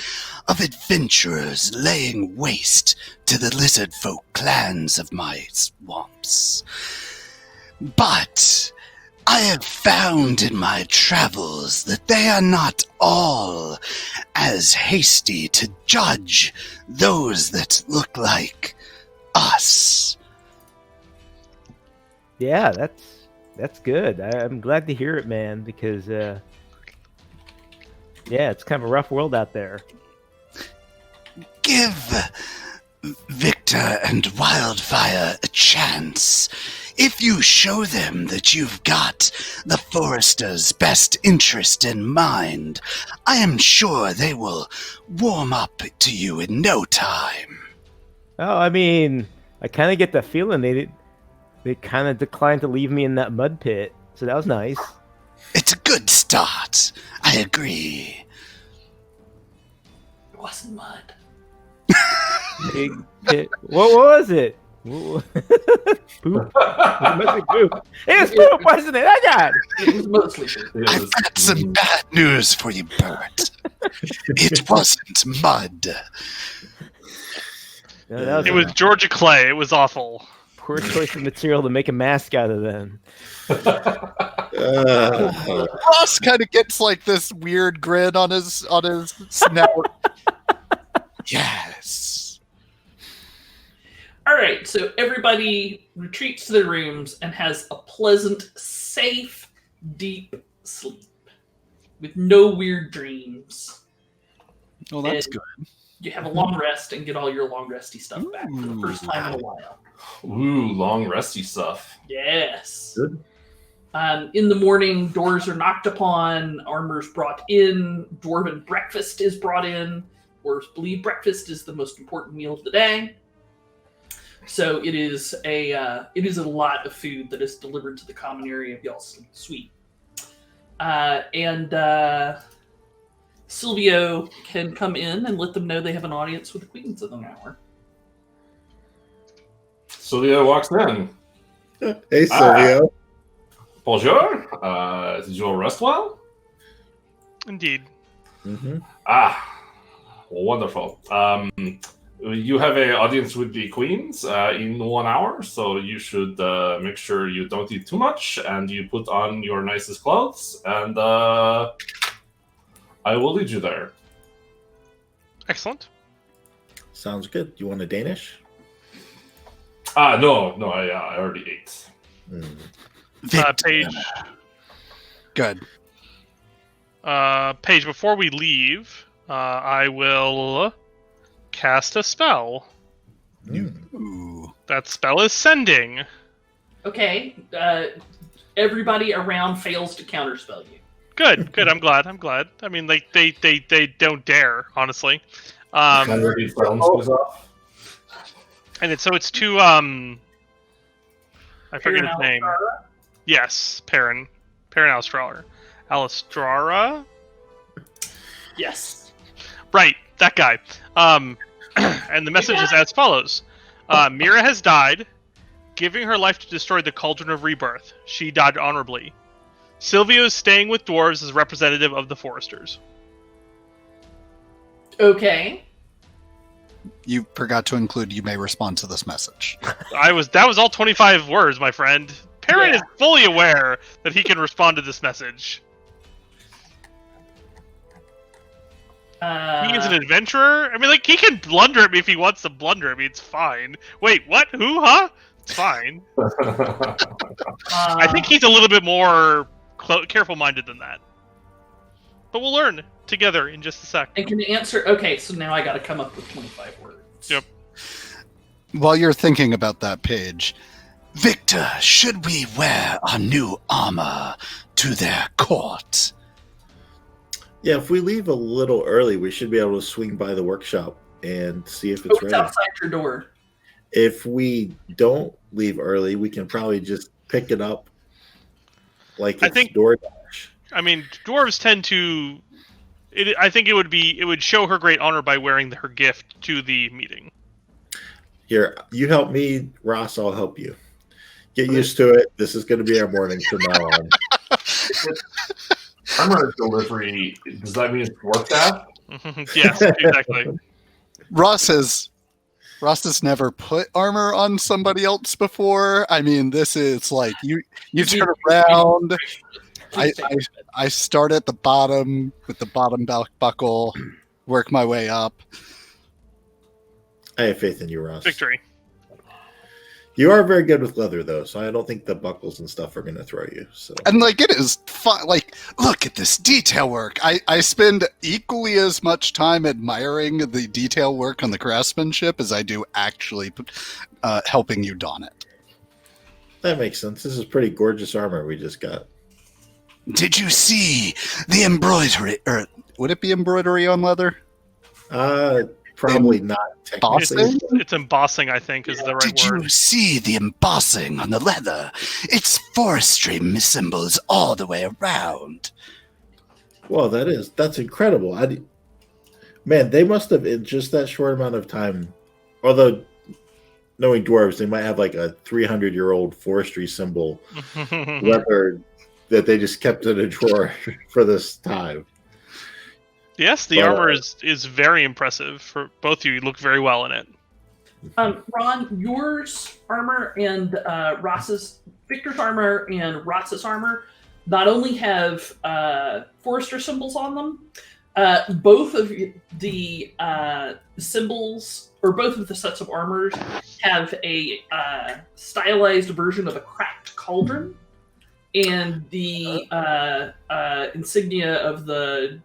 of adventurers laying waste to the lizard folk clans of my swamps. But I have found in my travels that they are not all as hasty to judge those that look like us. Yeah, that's good. I'm glad to hear it, man, because it's kind of a rough world out there. Give Victor and Wildfire a chance. If you show them that you've got the Forester's best interest in mind, I am sure they will warm up to you in no time. Oh, I mean, I kind of get the feeling they kind of declined to leave me in that mud pit, so that was nice. It's a good start. I agree. It wasn't mud. Big pit. What was it? Poop. It must be poop. It was poop, wasn't it? I got it. It was mostly poop. It I've was- got some bad news for you, Bert. It wasn't mud. No, that was It a was Georgia Clay. It was awful. poor choice of material to make a mask out of then. Ross kind of gets like this weird grin on his snout. Yes. All right, so everybody retreats to their rooms and has a pleasant, safe, deep sleep with no weird dreams. Well, that's And good. You have a long rest and get all your long resty stuff back for the first time in a while. Ooh, long resty stuff. Yes. Good. In the morning, doors are knocked upon, armor's brought in, dwarven breakfast is brought in. Dwarves believe breakfast is the most important meal of the day. So it is a lot of food that is delivered to the common area of y'all's suite. And Silvio can come in and let them know they have an audience with the Queens in an hour. Sylvia walks in. Hey, Silvio. Bonjour. Did you all rest well? Indeed. Mm-hmm. Wonderful. You have an audience with the queens in 1 hour, so you should make sure you don't eat too much and you put on your nicest clothes, and I will lead you there. Excellent. Sounds good. You want a Danish? No, I already ate. Mm. Paige. Good. Paige, before we leave, I will cast a spell. Mm. Ooh. That spell is sending. Okay. Everybody around fails to counterspell you. Good. I'm glad. I mean, like they don't dare, honestly. Already silences off. And it's to I forget his Perrin name. Alstrara? Yes, Perrin Alstrara. Alistrara? Yes. Right, that guy. And the message is as follows. Mira has died, giving her life to destroy the Cauldron of Rebirth. She died honorably. Silvio is staying with dwarves as representative of the Foresters. Okay. You forgot to include you may respond to this message. That was all 25 words, my friend. Perrin Yeah. is fully aware that he can respond to this message. He is an adventurer. I mean, like, he can blunder at me if he wants to blunder at me. It's fine. Wait, what? Who? Huh? It's fine. I think he's a little bit more careful-minded than that. But we'll learn together in just a sec. And can answer. Okay, so now I got to come up with 25 words. Yep. While you're thinking about that page, Victor, should we wear our new armor to their court? Yeah, if we leave a little early, we should be able to swing by the workshop and see if it's What's ready. outside your door? If we don't leave early, we can probably just pick it up like I it's think- DoorDash. I mean, dwarves tend to. I think it would show her great honor by wearing her gift to the meeting. Here, you help me, Ross, I'll help you. Get used to it. This is going to be our morning from now on. Armor delivery, does that mean it's work staff? Yes, exactly. Ross has never put armor on somebody else before. I mean, this is like you turn around. I start at the bottom with the bottom belt buckle, work my way up. I have faith in you, Ross. Victory. You are very good with leather, though, so I don't think the buckles and stuff are going to throw you. So And like it is fun. Like, look at this detail work. I spend equally as much time admiring the detail work on the craftsmanship as I do actually helping you don it. that makes sense. This is pretty gorgeous armor we just got. Did you see the embroidery? Or would it be embroidery on leather? Probably not technically. Embossing? It's embossing, I think, is the right Did word. you see the embossing on the leather? It's forestry symbols all the way around. Well, that's incredible. Man, they must have in just that short amount of time. Although, knowing dwarves, they might have like a 300-year-old forestry symbol leather that they just kept in a drawer for this time. Yes, the But, armor is very impressive for both of you. You look very well in it. Ron, yours armor and Victor's armor and Ross's armor not only have forester symbols on them, both of the symbols, or both of the sets of armors, have a stylized version of a cracked cauldron, and the insignia of the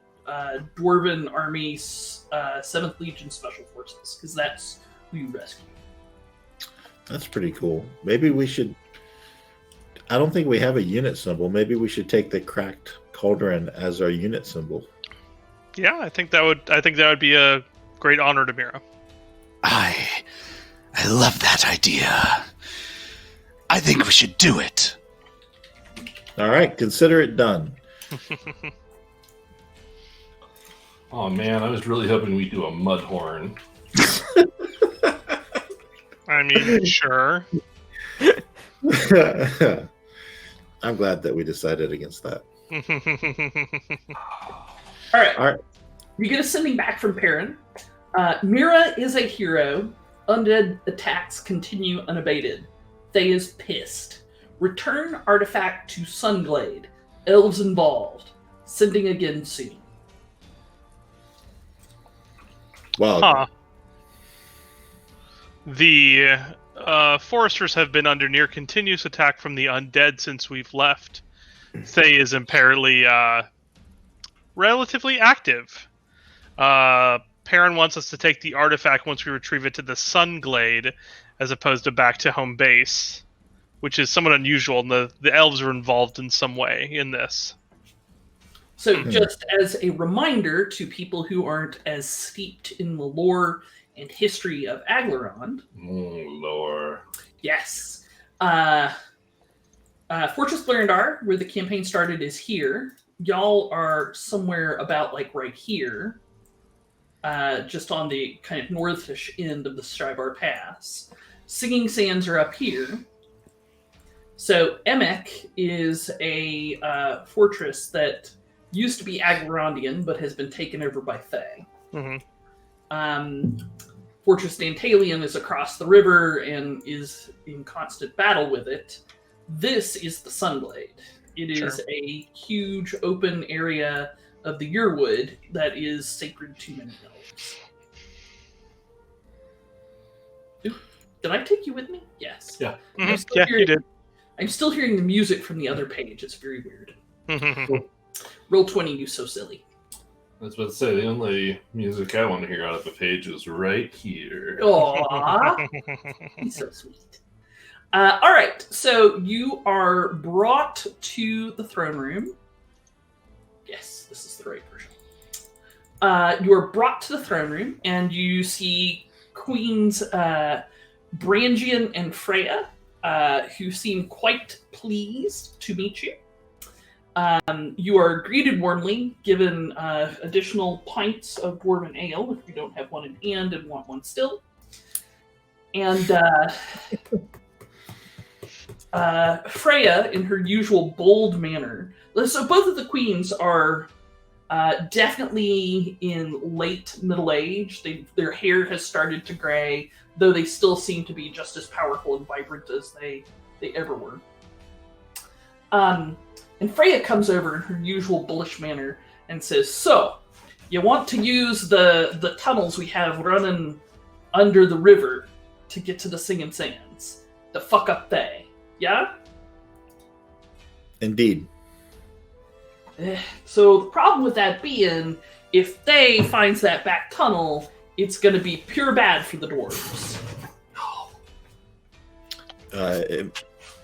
Dwarven Army's 7th Legion Special Forces, because that's who you rescue. That's pretty cool. Maybe we should. I don't think we have a unit symbol. Maybe we should take the cracked cauldron as our unit symbol. Yeah, I think that would be a great honor to Mira. I love that idea. I think we should do it. All right, consider it done. Oh man, I was really hoping we'd do a mud horn. I mean, sure. I'm glad that we decided against that. All right. All right. You get a sending back from Perrin. Mira is a hero. Undead attacks continue unabated. Thay is pissed. Return artifact to Sunglade. Elves involved. Sending again soon. Wow. Huh. The foresters have been under near continuous attack from the undead since we've left. Thay is apparently relatively active. Perrin wants us to take the artifact once we retrieve it to the Sunglade, as opposed to back to home base, which is somewhat unusual. And the elves are involved in some way in this. So just as a reminder to people who aren't as steeped in the lore and history of Aglarond. Lore. Yes. Fortress Blerindar, where the campaign started, is here. Y'all are somewhere about like right here. Just on the kind of northish end of the Strivar Pass. Singing Sands are up here. So Emek is a fortress that used to be Aglarondian, but has been taken over by Thay. Mm-hmm. Fortress Dantalion is across the river and is in constant battle with it. This is the Sunglade. It is a huge open area of the Yearwood that is sacred to many elves. Ooh, did I take you with me? Yes. Yeah. Mm-hmm. Yeah, you did. I'm still hearing the music from the other page. It's very weird. Roll 20, you so silly. I was about to say, the only music I want to hear out of the page is right here. Aww. He's so sweet. All right, so you are brought to the throne room. Yes, this is the right version. You are brought to the throne room, and you see Queens Brangian and Freya, who seem quite pleased to meet you. You are greeted warmly, given additional pints of dwarven ale, if you don't have one in hand and want one still. And Freya, in her usual bold manner. So both of the queens are definitely in late middle age. Their hair has started to gray, though they still seem to be just as powerful and vibrant as they ever were. And Freya comes over in her usual bullish manner and says, "So, you want to use the tunnels we have running under the river to get to the Singing Sands to fuck up Thay, yeah?" Indeed. So the problem with that being, if Thay finds that back tunnel, it's going to be pure bad for the dwarves.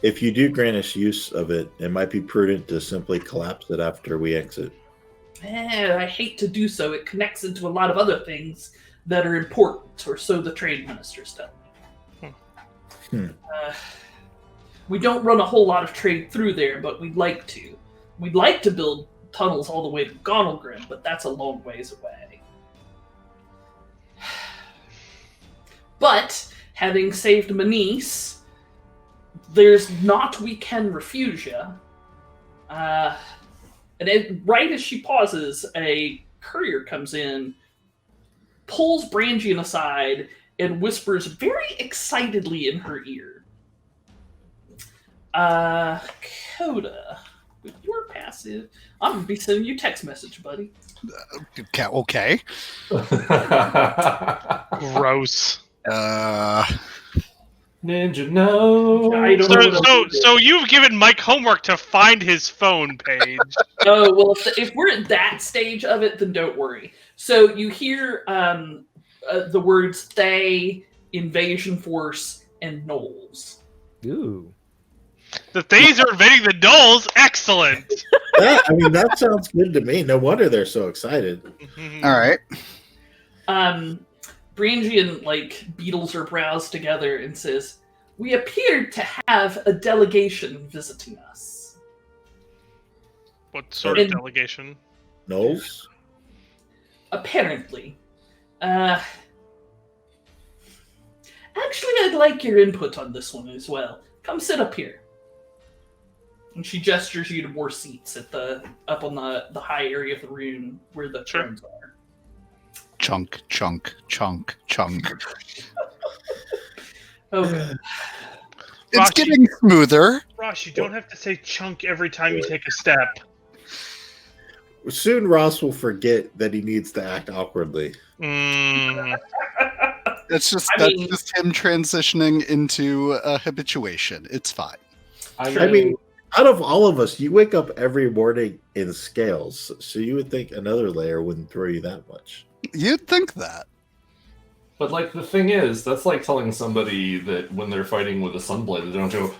If you do grant us use of it, it might be prudent to simply collapse it after we exit. I hate to do so. It connects into a lot of other things that are important, or so the trade ministers tell me. We don't run a whole lot of trade through there, but we'd like to. We'd like to build tunnels all the way to Gonalgrim, but that's a long ways away. But, having saved Manice, there's naught we can refuse you. Right as she pauses, a courier comes in, pulls Brangian aside, and whispers very excitedly in her ear. Coda, with your passive, I'm going to be sending you a text message, buddy. Okay. Gross. Ninja, no. I don't know what I'm So you've given Mike homework to find his phone page. Oh, well, if we're at that stage of it, then don't worry. So you hear the words they, invasion force, and gnolls. Ooh. The Thays are invading the Knolls. Excellent. Yeah, I mean, that sounds good to me. No wonder they're so excited. All right. Brangian, beetles her brows together and says, "We appear to have a delegation visiting us." What sort of delegation? Knowles? Apparently. Actually, I'd like your input on this one as well. Come sit up here. And she gestures you to more seats up on the high area of the room where the thrones are. Chunk, chunk, chunk, chunk. Okay. It's Ross, getting smoother. Ross, you don't have to say chunk every time you take a step. Soon Ross will forget that he needs to act awkwardly. That's just him transitioning into a habituation. It's fine. I mean, out of all of us, you wake up every morning in scales, so you would think another layer wouldn't throw you that much. You'd think that. But the thing is, that's like telling somebody that when they're fighting with a sunblade, they don't go.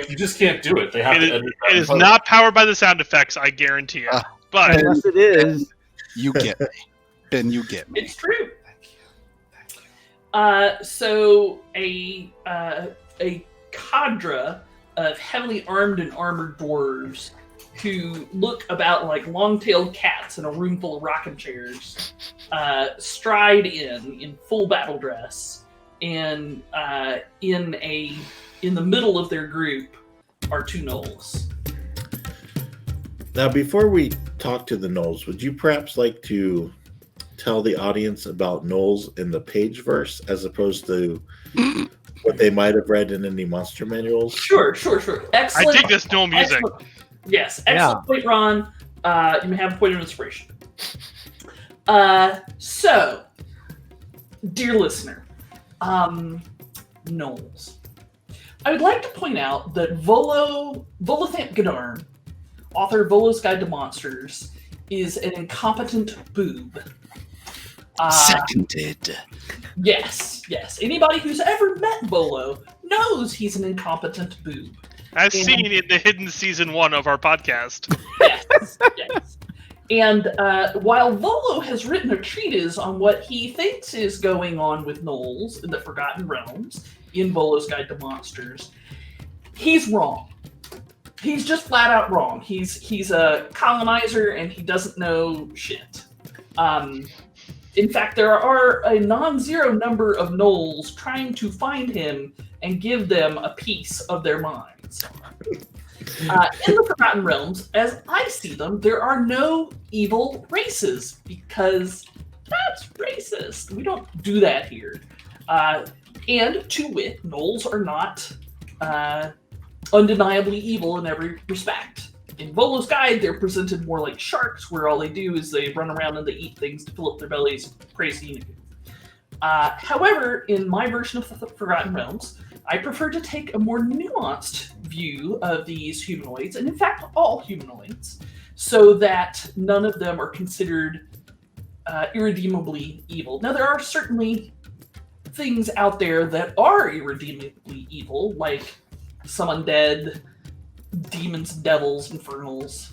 You just can't do it. They have to. It is not powered by the sound effects, I guarantee it. But Unless it is. You get me. Ben, you get me. It's true. So a cadre of heavily armed and armored dwarves who look about like long-tailed cats in a room full of rocking chairs stride in full battle dress, and in the middle of their group are two gnolls. Now, before we talk to the gnolls, would you perhaps like to tell the audience about gnolls in the page verse as opposed to what they might have read in any monster manuals? Sure. Excellent. I dig this gnoll music. Excellent. Yes, excellent point, Ron. You may have a point of inspiration. So, dear listener, gnolls. I would like to point out that Volothamp Godarn, author of Volo's Guide to Monsters, is an incompetent boob. Seconded. Yes. Anybody who's ever met Volo knows he's an incompetent boob. As seen in the hidden season 1 of our podcast. Yes. And while Volo has written a treatise on what he thinks is going on with gnolls in the Forgotten Realms in Volo's Guide to Monsters, he's wrong. He's just flat out wrong. He's a colonizer and he doesn't know shit. In fact, there are a non-zero number of gnolls trying to find him and give them a piece of their minds. In the Forgotten Realms, as I see them, there are no evil races, because that's racist. We don't do that here. And to wit, gnolls are not undeniably evil in every respect. In Volo's Guide, they're presented more like sharks, where all they do is they run around and they eat things to fill up their bellies. Crazy. However, in my version of the Forgotten Realms, I prefer to take a more nuanced view of these humanoids, and in fact, all humanoids, so that none of them are considered irredeemably evil. Now, there are certainly things out there that are irredeemably evil, like some undead, demons, devils, infernals,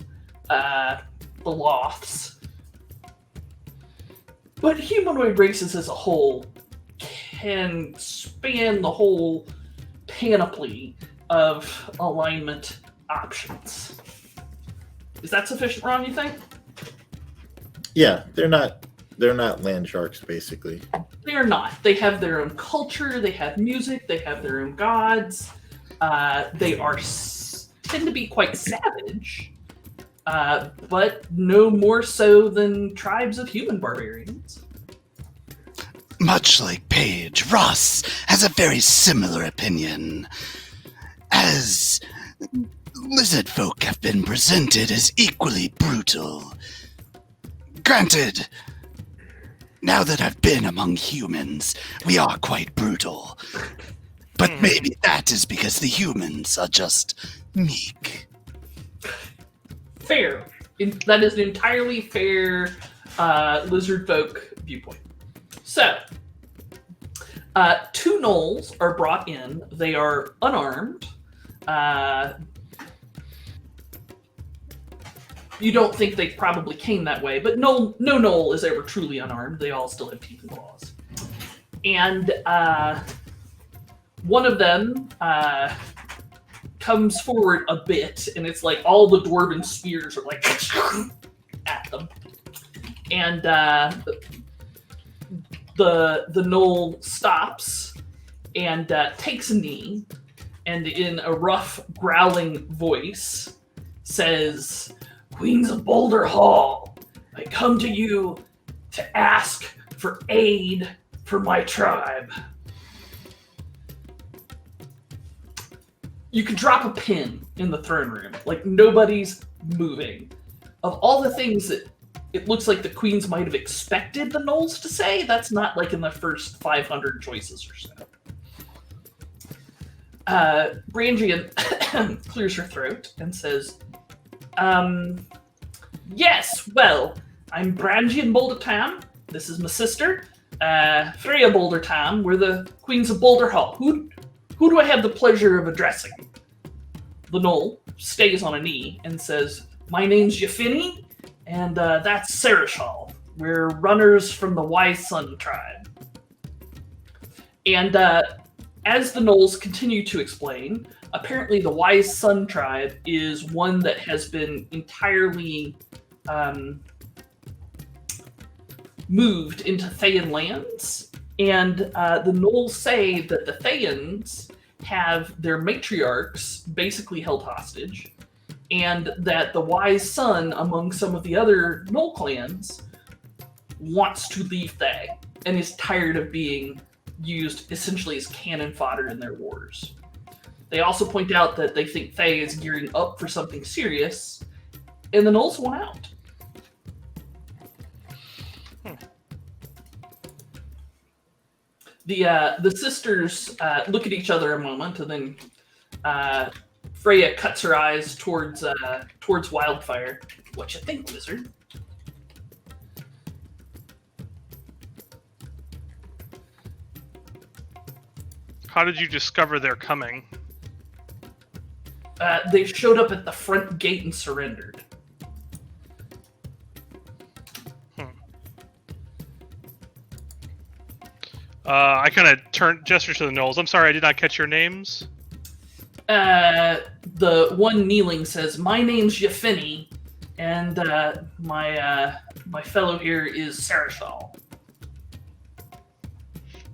the Loths. But humanoid races as a whole can span the whole panoply of alignment options. Is that sufficient, Ron, you think? Yeah, they're not land sharks, basically. They are not. They have their own culture, they have music, they have their own gods. They tend to be quite savage, but no more so than tribes of human barbarians. Much like Paige, Ross has a very similar opinion, as lizard folk have been presented as equally brutal. Granted, now that I've been among humans, we are quite brutal. But maybe that is because the humans are just meek. Fair. That is an entirely fair lizard folk viewpoint. So, 2 gnolls are brought in. They are unarmed. You don't think they probably came that way, but no gnoll is ever truly unarmed. They all still have teeth and claws. And one of them comes forward a bit, and it's like all the dwarven spears are like at them. And the gnoll stops and takes a knee, and in a rough, growling voice says, "Queens of Boulder Hall, I come to you to ask for aid for my tribe." You can drop a pin in the throne room. Like, nobody's moving. Of all the things that it looks like the queens might have expected the gnolls to say, that's not like in the first 500 choices or so. Brangian clears her throat and says, "Yes, well, I'm Brangian Bouldertam. This is my sister, Freya Bouldertam. We're the Queens of Boulder Hall. Who do I have the pleasure of addressing?" The gnoll stays on a knee and says, "My name's Yafini, and that's Sarashal. We're runners from the Wise Sun tribe." And as the gnolls continue to explain, apparently the Wise Sun tribe is one that has been entirely moved into Thayan lands. And the gnolls say that the Thayans have their matriarchs basically held hostage, and that the Wise Sun, among some of the other gnoll clans, wants to leave Thay and is tired of being used essentially as cannon fodder in their wars. They also point out that they think Thay is gearing up for something serious, and the gnolls want out. The sisters look at each other a moment, and then Freya cuts her eyes towards Wildfire. "What you think, wizard?" How did you discover they're coming? They showed up at the front gate and surrendered. I kind of gesture to the gnolls. I'm sorry, I did not catch your names. The one kneeling says, "My name's Yafini, and my fellow here is Sarashal."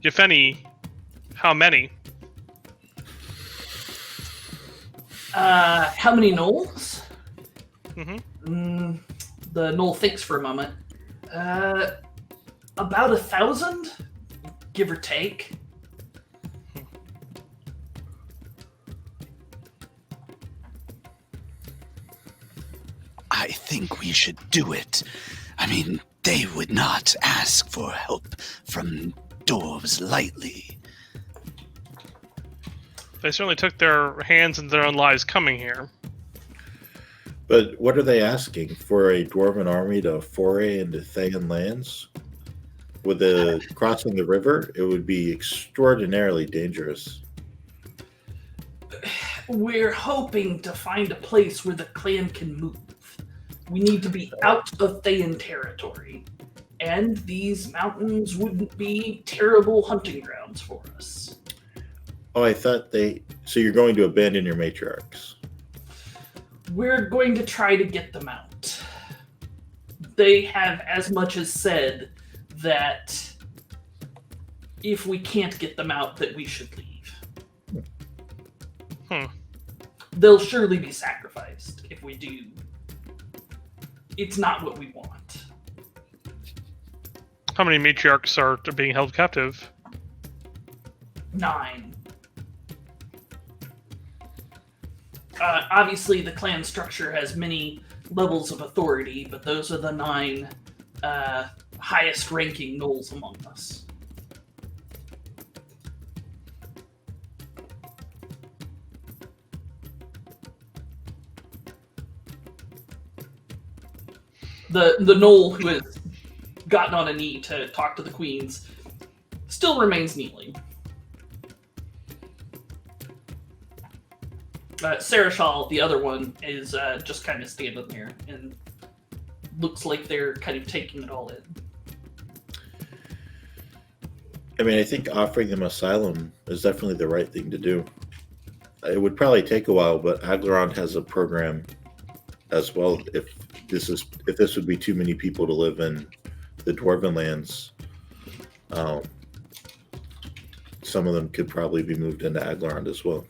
Yafeni, how many? How many gnolls? Mm-hmm. The gnoll thinks for a moment. About 1,000, give or take. I think we should do it. I mean, they would not ask for help from dwarves lightly. They certainly took their hands into their own lives coming here. But what are they asking? For a dwarven army to foray into Thayan lands? With crossing the river, it would be extraordinarily dangerous. We're hoping to find a place where the clan can move. We need to be out of Thayan territory. And these mountains wouldn't be terrible hunting grounds for us. Oh, I thought so you're going to abandon your matriarchs. We're going to try to get them out. They have as much as said that if we can't get them out, that we should leave. They'll surely be sacrificed if we do. It's not what we want. How many matriarchs are being held captive? 9. Obviously, the clan structure has many levels of authority, but those are the 9 highest-ranking gnolls among us. The gnoll who has gotten on a knee to talk to the queens still remains kneeling. Sarashal, the other one, is just kind of standing there and looks like they're kind of taking it all in. I mean, I think offering them asylum is definitely the right thing to do. It would probably take a while, but Aglarond has a program as well. If this would be too many people to live in the Dwarven lands, some of them could probably be moved into Aglarond as well.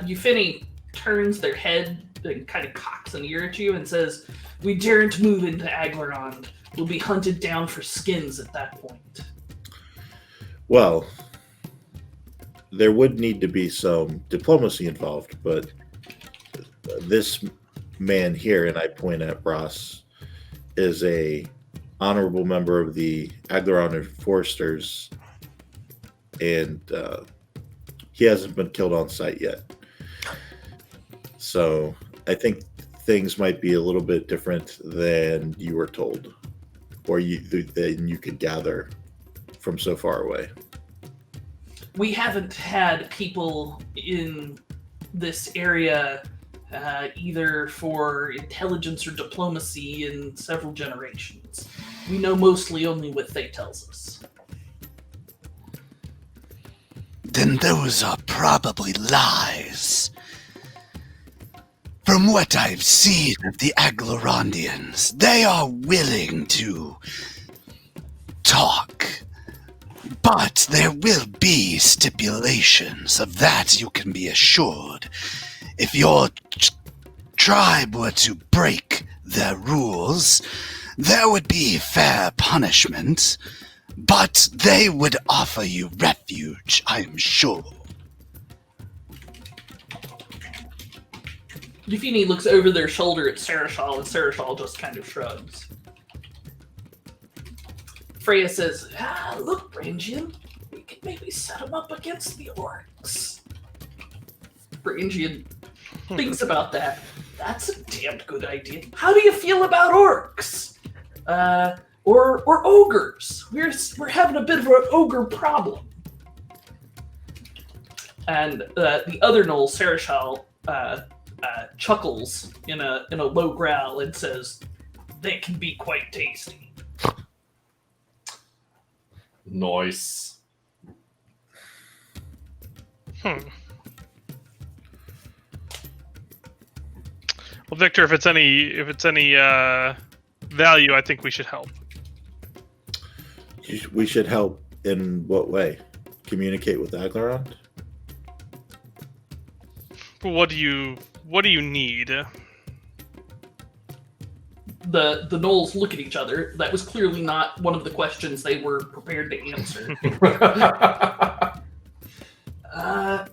Euphony turns their head and kind of cocks an ear at you and says, "We daren't move into Aglarond. We'll be hunted down for skins at that point." Well, there would need to be some diplomacy involved, but this man here, and I point at Ross, is a honorable member of the Aglarond Foresters, and he hasn't been killed on sight yet. So I think things might be a little bit different than you were told, or than you could gather from so far away. We haven't had people in this area either for intelligence or diplomacy in several generations. We know mostly only what Thay tells us. Then those are probably lies. From what I've seen of the Aglarondians, they are willing to talk. But there will be stipulations, of that you can be assured. If your tribe were to break their rules, there would be fair punishment, but they would offer you refuge, I am sure. Euphony looks over their shoulder at Sarashal, and Sarashal just kind of shrugs. Freya says, look, Brangian, we could maybe set them up against the orcs. Brangian thinks about that. That's a damn good idea. How do you feel about orcs? Or ogres? We're having a bit of an ogre problem. And the other gnoll, Sarashal, chuckles in a low growl and says, "They can be quite tasty." Nice. Well, Victor, if it's any value, I think we should help. We should help in what way? Communicate with Aglarond? What do you need? The gnolls look at each other. That was clearly not one of the questions they were prepared to answer.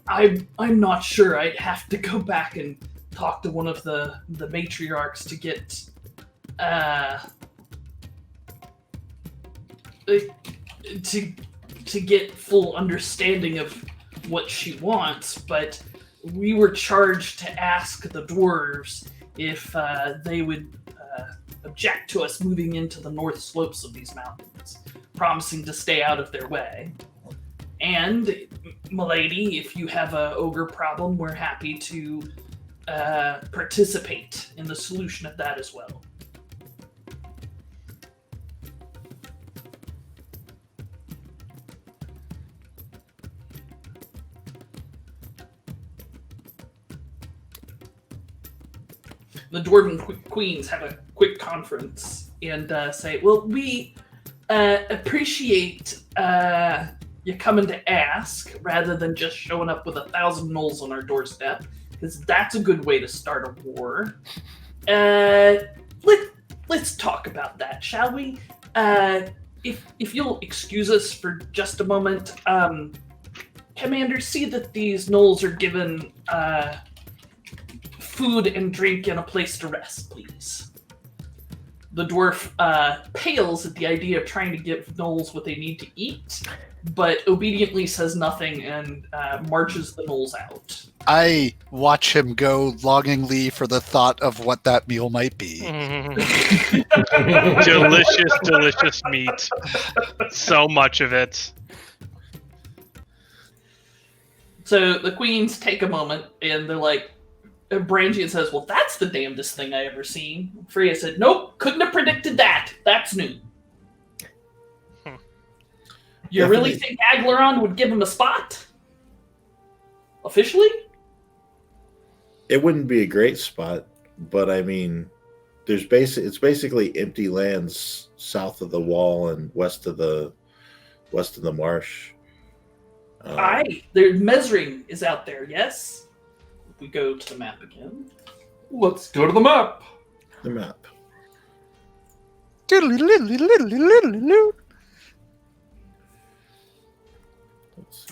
I'm not sure. I'd have to go back and talk to one of the matriarchs to get to get full understanding of what she wants, but we were charged to ask the dwarves if they would object to us moving into the north slopes of these mountains, promising to stay out of their way. And, milady, if you have a ogre problem, we're happy to participate in the solution of that as well. The Dwarven Queens have a quick conference and say, well, we appreciate you coming to ask rather than just showing up with 1,000 gnolls on our doorstep, because that's a good way to start a war. Let's talk about that, shall we? If you'll excuse us for just a moment, Commander, see that these gnolls are given food and drink and a place to rest, please. The dwarf pales at the idea of trying to give gnolls what they need to eat, but obediently says nothing and marches the gnolls out. I watch him go longingly for the thought of what that meal might be. Delicious, delicious meat. So much of it. So the queens take a moment and they're like, Brangian says, well, that's the damnedest thing I ever seen. Freya said, nope, couldn't have predicted that. That's new. You really think Aglaron would give him a spot? Officially? It wouldn't be a great spot, but I mean, it's basically empty lands south of the wall and west of the marsh. Aye, there's Mesring is out there, yes? If we go to the map again. Let's go to the map. The map.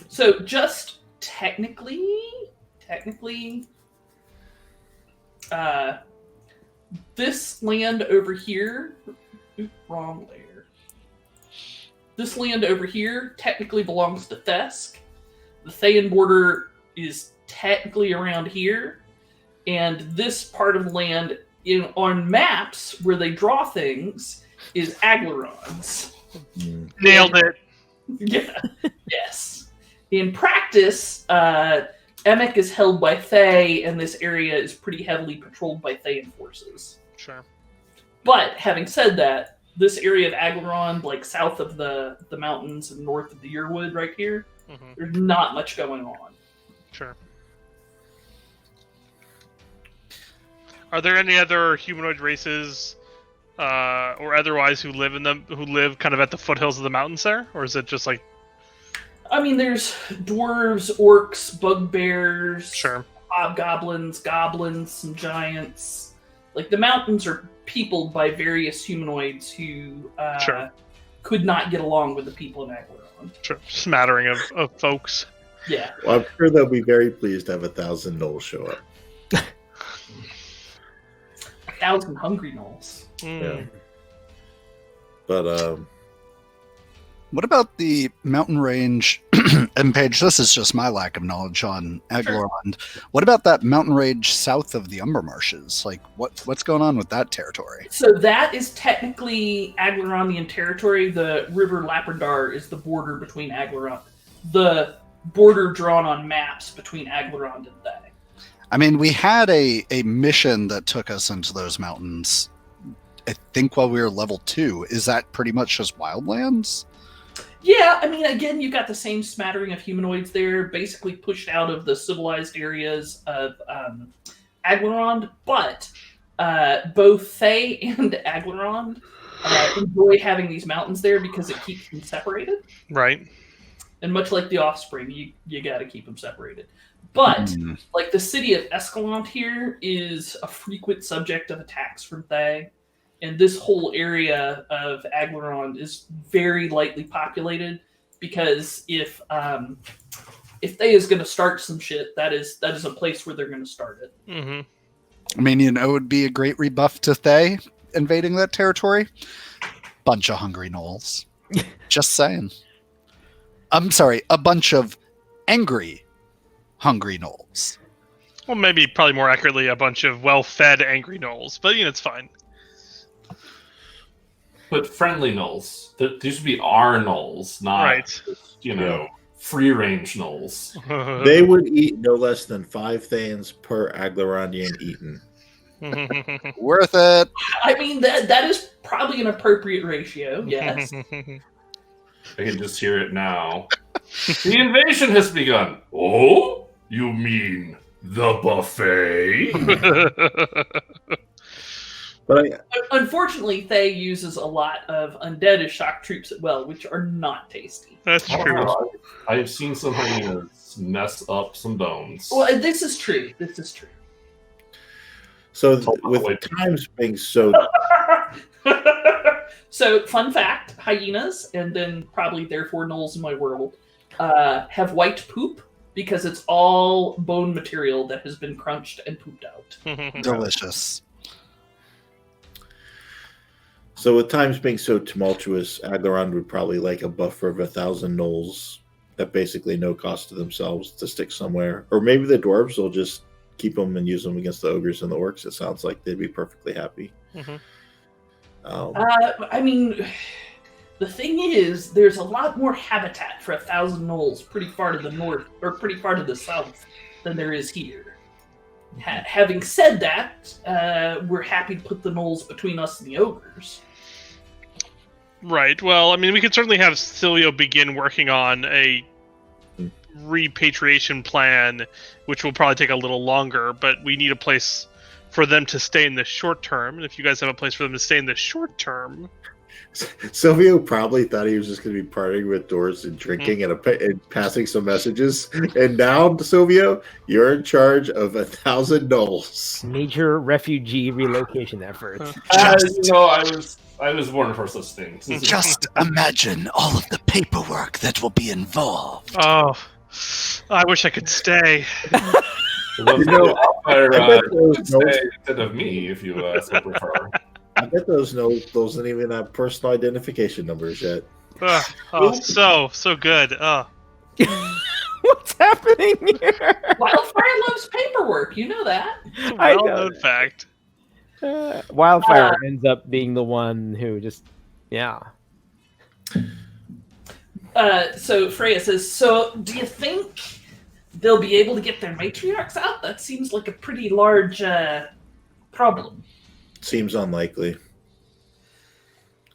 So just technically, this land over here, wrong layer. This land over here technically belongs to Thesk. The Thayan border is technically around here, and this part of land on maps where they draw things is Aglaron's. Nailed it. Yeah. Yes. In practice, Emek is held by Thay, and this area is pretty heavily patrolled by Thayan forces. Sure. But having said that, this area of Aglaron, like south of the mountains and north of the Yearwood right here, there's not much going on. Sure. Are there any other humanoid races, or otherwise, who live kind of at the foothills of the mountains there, or is it just like? I mean, there's dwarves, orcs, bugbears, Sure. hobgoblins, goblins, some giants. Like the mountains are peopled by various humanoids who Sure. could not get along with the people in Aglaron. Sure. Smattering of folks. Yeah. Well, I'm sure they'll be very pleased to have 1,000 gnolls show up. 1,000 hungry gnolls. Yeah. But What about the mountain range? And Paige, this is just my lack of knowledge on Aglaron. What about that mountain range south of the Umber Marshes? Like, what's going on with that territory? So that is technically Aglaronian territory. The River Lapradar is the border between Aglaron. The border drawn on maps between Aglaron and Thay. I mean, we had a mission that took us into those mountains, I think, while we were level 2. Is that pretty much just wildlands? Yeah, I mean, again, you've got the same smattering of humanoids there, basically pushed out of the civilized areas of Aglaron, but both Thay and Aglaron enjoy having these mountains there because it keeps them separated. Right. And much like the Offspring, you got to keep them separated. But, like, the city of Escalante here is a frequent subject of attacks from Thay. And this whole area of Aglaron is very lightly populated because if Thay is going to start some shit, that is a place where they're going to start it. Mm-hmm. I mean, it would be a great rebuff to Thay invading that territory. Bunch of hungry gnolls. Just saying. I'm sorry, a bunch of angry, hungry gnolls. Well, maybe probably more accurately, a bunch of well-fed angry gnolls, but it's fine. But friendly gnolls. These would be our gnolls, not Right. free-range gnolls. They would eat no less than 5 Thans per Aglarondian eaten. Worth it. I mean, that is probably an appropriate ratio, yes. I can just hear it now. The invasion has begun. Oh? You mean the buffet? But Unfortunately, Thay uses a lot of undead as shock troops as well, which are not tasty. That's true. I have seen some hyenas mess up some bones. Well, this is true. This is true. so with times being so So, fun fact, hyenas, and then probably therefore gnolls in my world, have white poop because it's all bone material that has been crunched and pooped out. Delicious. So with times being so tumultuous, Aglarond would probably like a buffer of 1,000 gnolls at basically no cost to themselves to stick somewhere. Or maybe the dwarves will just keep them and use them against the ogres and the orcs. It sounds like they'd be perfectly happy. I mean, the thing is, there's a lot more habitat for 1,000 gnolls pretty far to the north, or pretty far to the south, than there is here. Having said that, we're happy to put the gnolls between us and the ogres. Right. Well, I mean, we could certainly have Cilio begin working on a repatriation plan, which will probably take a little longer, but we need a place for them to stay in the short term. And if you guys have a place for them to stay in the short term... Silvio probably thought he was just going to be partying with doors and drinking and passing some messages. And now, Silvio, you're in charge of 1,000 gnolls. Major refugee relocation efforts. I was born for such things. Just imagine all of the paperwork that will be involved. Oh, I wish I could stay. Instead of me, if you so prefer. I bet those don't even have personal identification numbers yet. So good. What's happening here? Wildfire loves paperwork, you know that. I know Well-known fact. Wildfire ends up being the one who just, yeah. So Freya says, so do you think they'll be able to get their matriarchs out? That seems like a pretty large problem. Seems unlikely.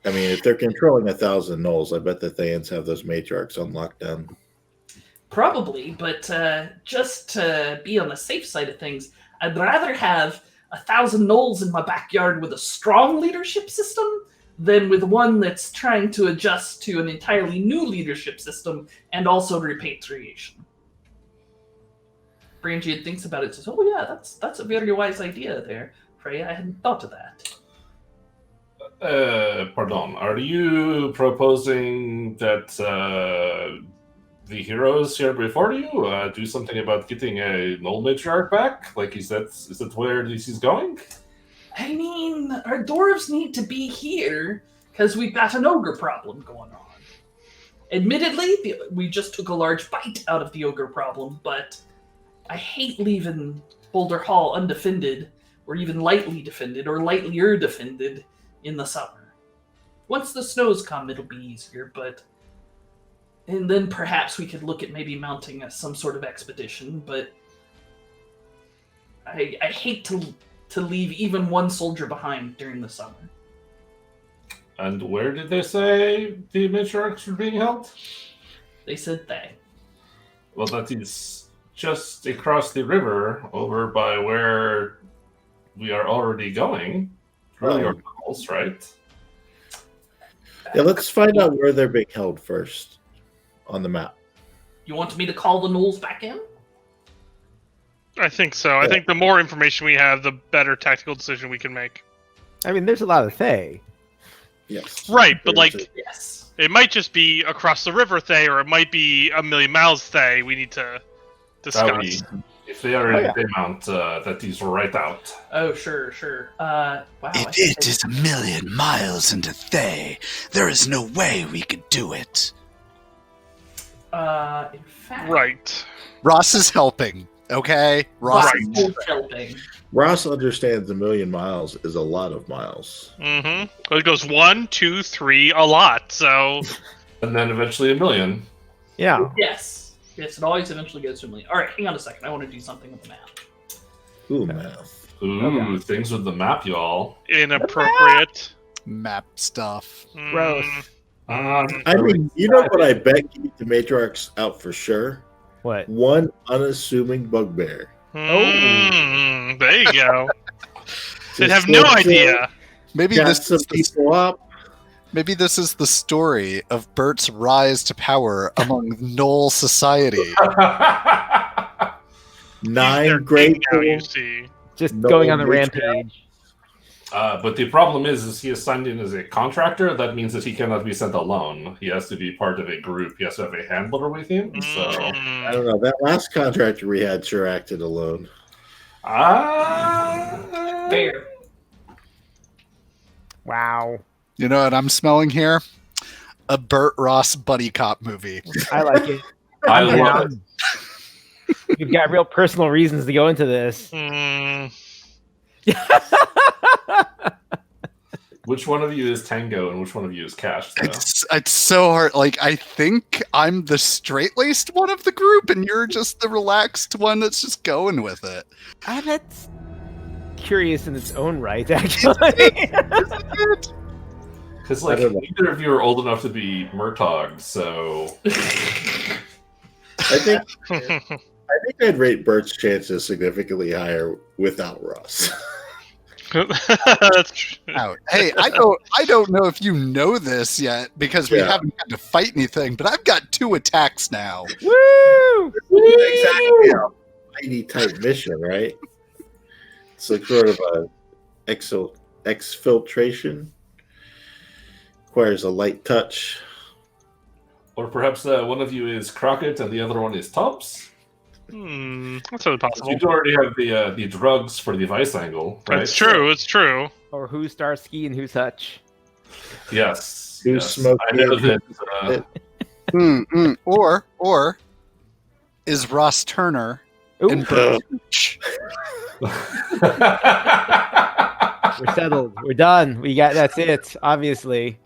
I mean, if they're controlling 1,000 gnolls, I bet the Thans have those matriarchs on lockdown. Probably, but just to be on the safe side of things, I'd rather have 1,000 gnolls in my backyard with a strong leadership system than with one that's trying to adjust to an entirely new leadership system and also repatriation. Brangian thinks about it and says, oh yeah, that's a very wise idea there, Freya. I hadn't thought of that. Pardon, are you proposing that the heroes here before you do something about getting a Gnoll matriarch back? Like, is that where this is going? I mean, our dwarves need to be here because we've got an ogre problem going on. Admittedly, we just took a large bite out of the ogre problem, but I hate leaving Boulder Hall undefended, or even lightly defended, or lightlier defended in the summer. Once the snows come, it'll be easier, but... And then perhaps we could look at maybe mounting some sort of expedition, but... I hate to leave even one soldier behind during the summer. And where did they say the matriarchs were being held? They said they. Well, that is just across the river, over by where we are already going. Really, our goals, right? Yeah, let's find out where they're being held first on the map. You want me to call the gnolls back in? I think so. I think the more information we have, the better tactical decision we can make. I mean, there's a lot of Thay. Yes. Right, but like, Yes. it might just be across the river Thay, or it might be a million miles Thay. We need to discuss. If they are in a mount, that is right out. Oh, sure. Wow. If it is 1,000,000 miles into Thay, there is no way we could do it. In fact... Right. Ross is helping, okay? Ross is helping. Ross understands 1,000,000 miles is a lot of miles. Mm-hmm. It goes 1, 2, 3, a lot, so... And then eventually 1,000,000. Yeah. Yes. Yes, it always eventually goes swimmingly. All right, hang on a second. I want to do something with the map. Ooh, math. Ooh, Okay. things with the map, y'all. Inappropriate. Map stuff. Gross. I mean, you know what I bet keep the matriarchs out for sure? What? One unassuming bugbear. There you go. They'd Just have no like, idea. Maybe Got this some is the, people up. maybe this is the story of Bert's rise to power among Knoll society. 9 great now, you people. see. Just No going on the matriarch. rampage. But the problem is he is signed in as a contractor. That means that he cannot be sent alone. He has to be part of a group. He has to have a handler with him. So, I don't know. That last contractor we had sure acted alone. Fair. Wow. You know what I'm smelling here? A Burt Ross buddy cop movie. I like it. I I'm love it. down. You've got real personal reasons to go into this. Which one of you is Tango and which one of you is Cash? Though? It's so hard. Like, I think I'm the straight-laced one of the group, and you're just the relaxed one that's just going with it. That's curious in its own right, actually. Because I don't know. neither of you are old enough to be Murtog, so I think I'd rate Bert's chances significantly higher without Ross. That's true. Out. Hey, I don't know if you know this yet because we Yeah. haven't had to fight anything, but I've got 2 attacks now. Woo! Exactly a mighty type mission, right? It's like sort of a exfiltration. Requires a light touch. or perhaps one of you is Crockett and the other one is Tubbs. That's totally possible. You do already have the drugs for the vice angle, right? It's true. It's true. Or who's Starsky and who's Hutch? Yes. Who's yes. Smokey I know and that. Or is Ross Turner Ooh, and Burt we're settled. We're done. That's it, obviously.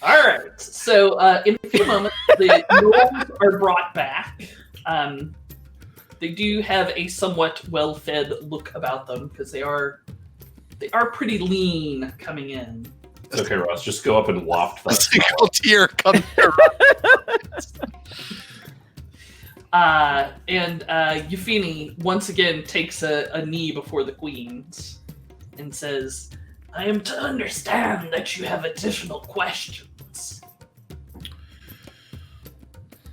All right. So in a few moments, the gnolls are brought back. They do have a somewhat well-fed look about them because they are pretty lean coming in. It's okay, Ross. Just go up and waft a that. single tear come here? And Euphemy once again takes a knee before the queens and says, "I am to understand that you have additional questions."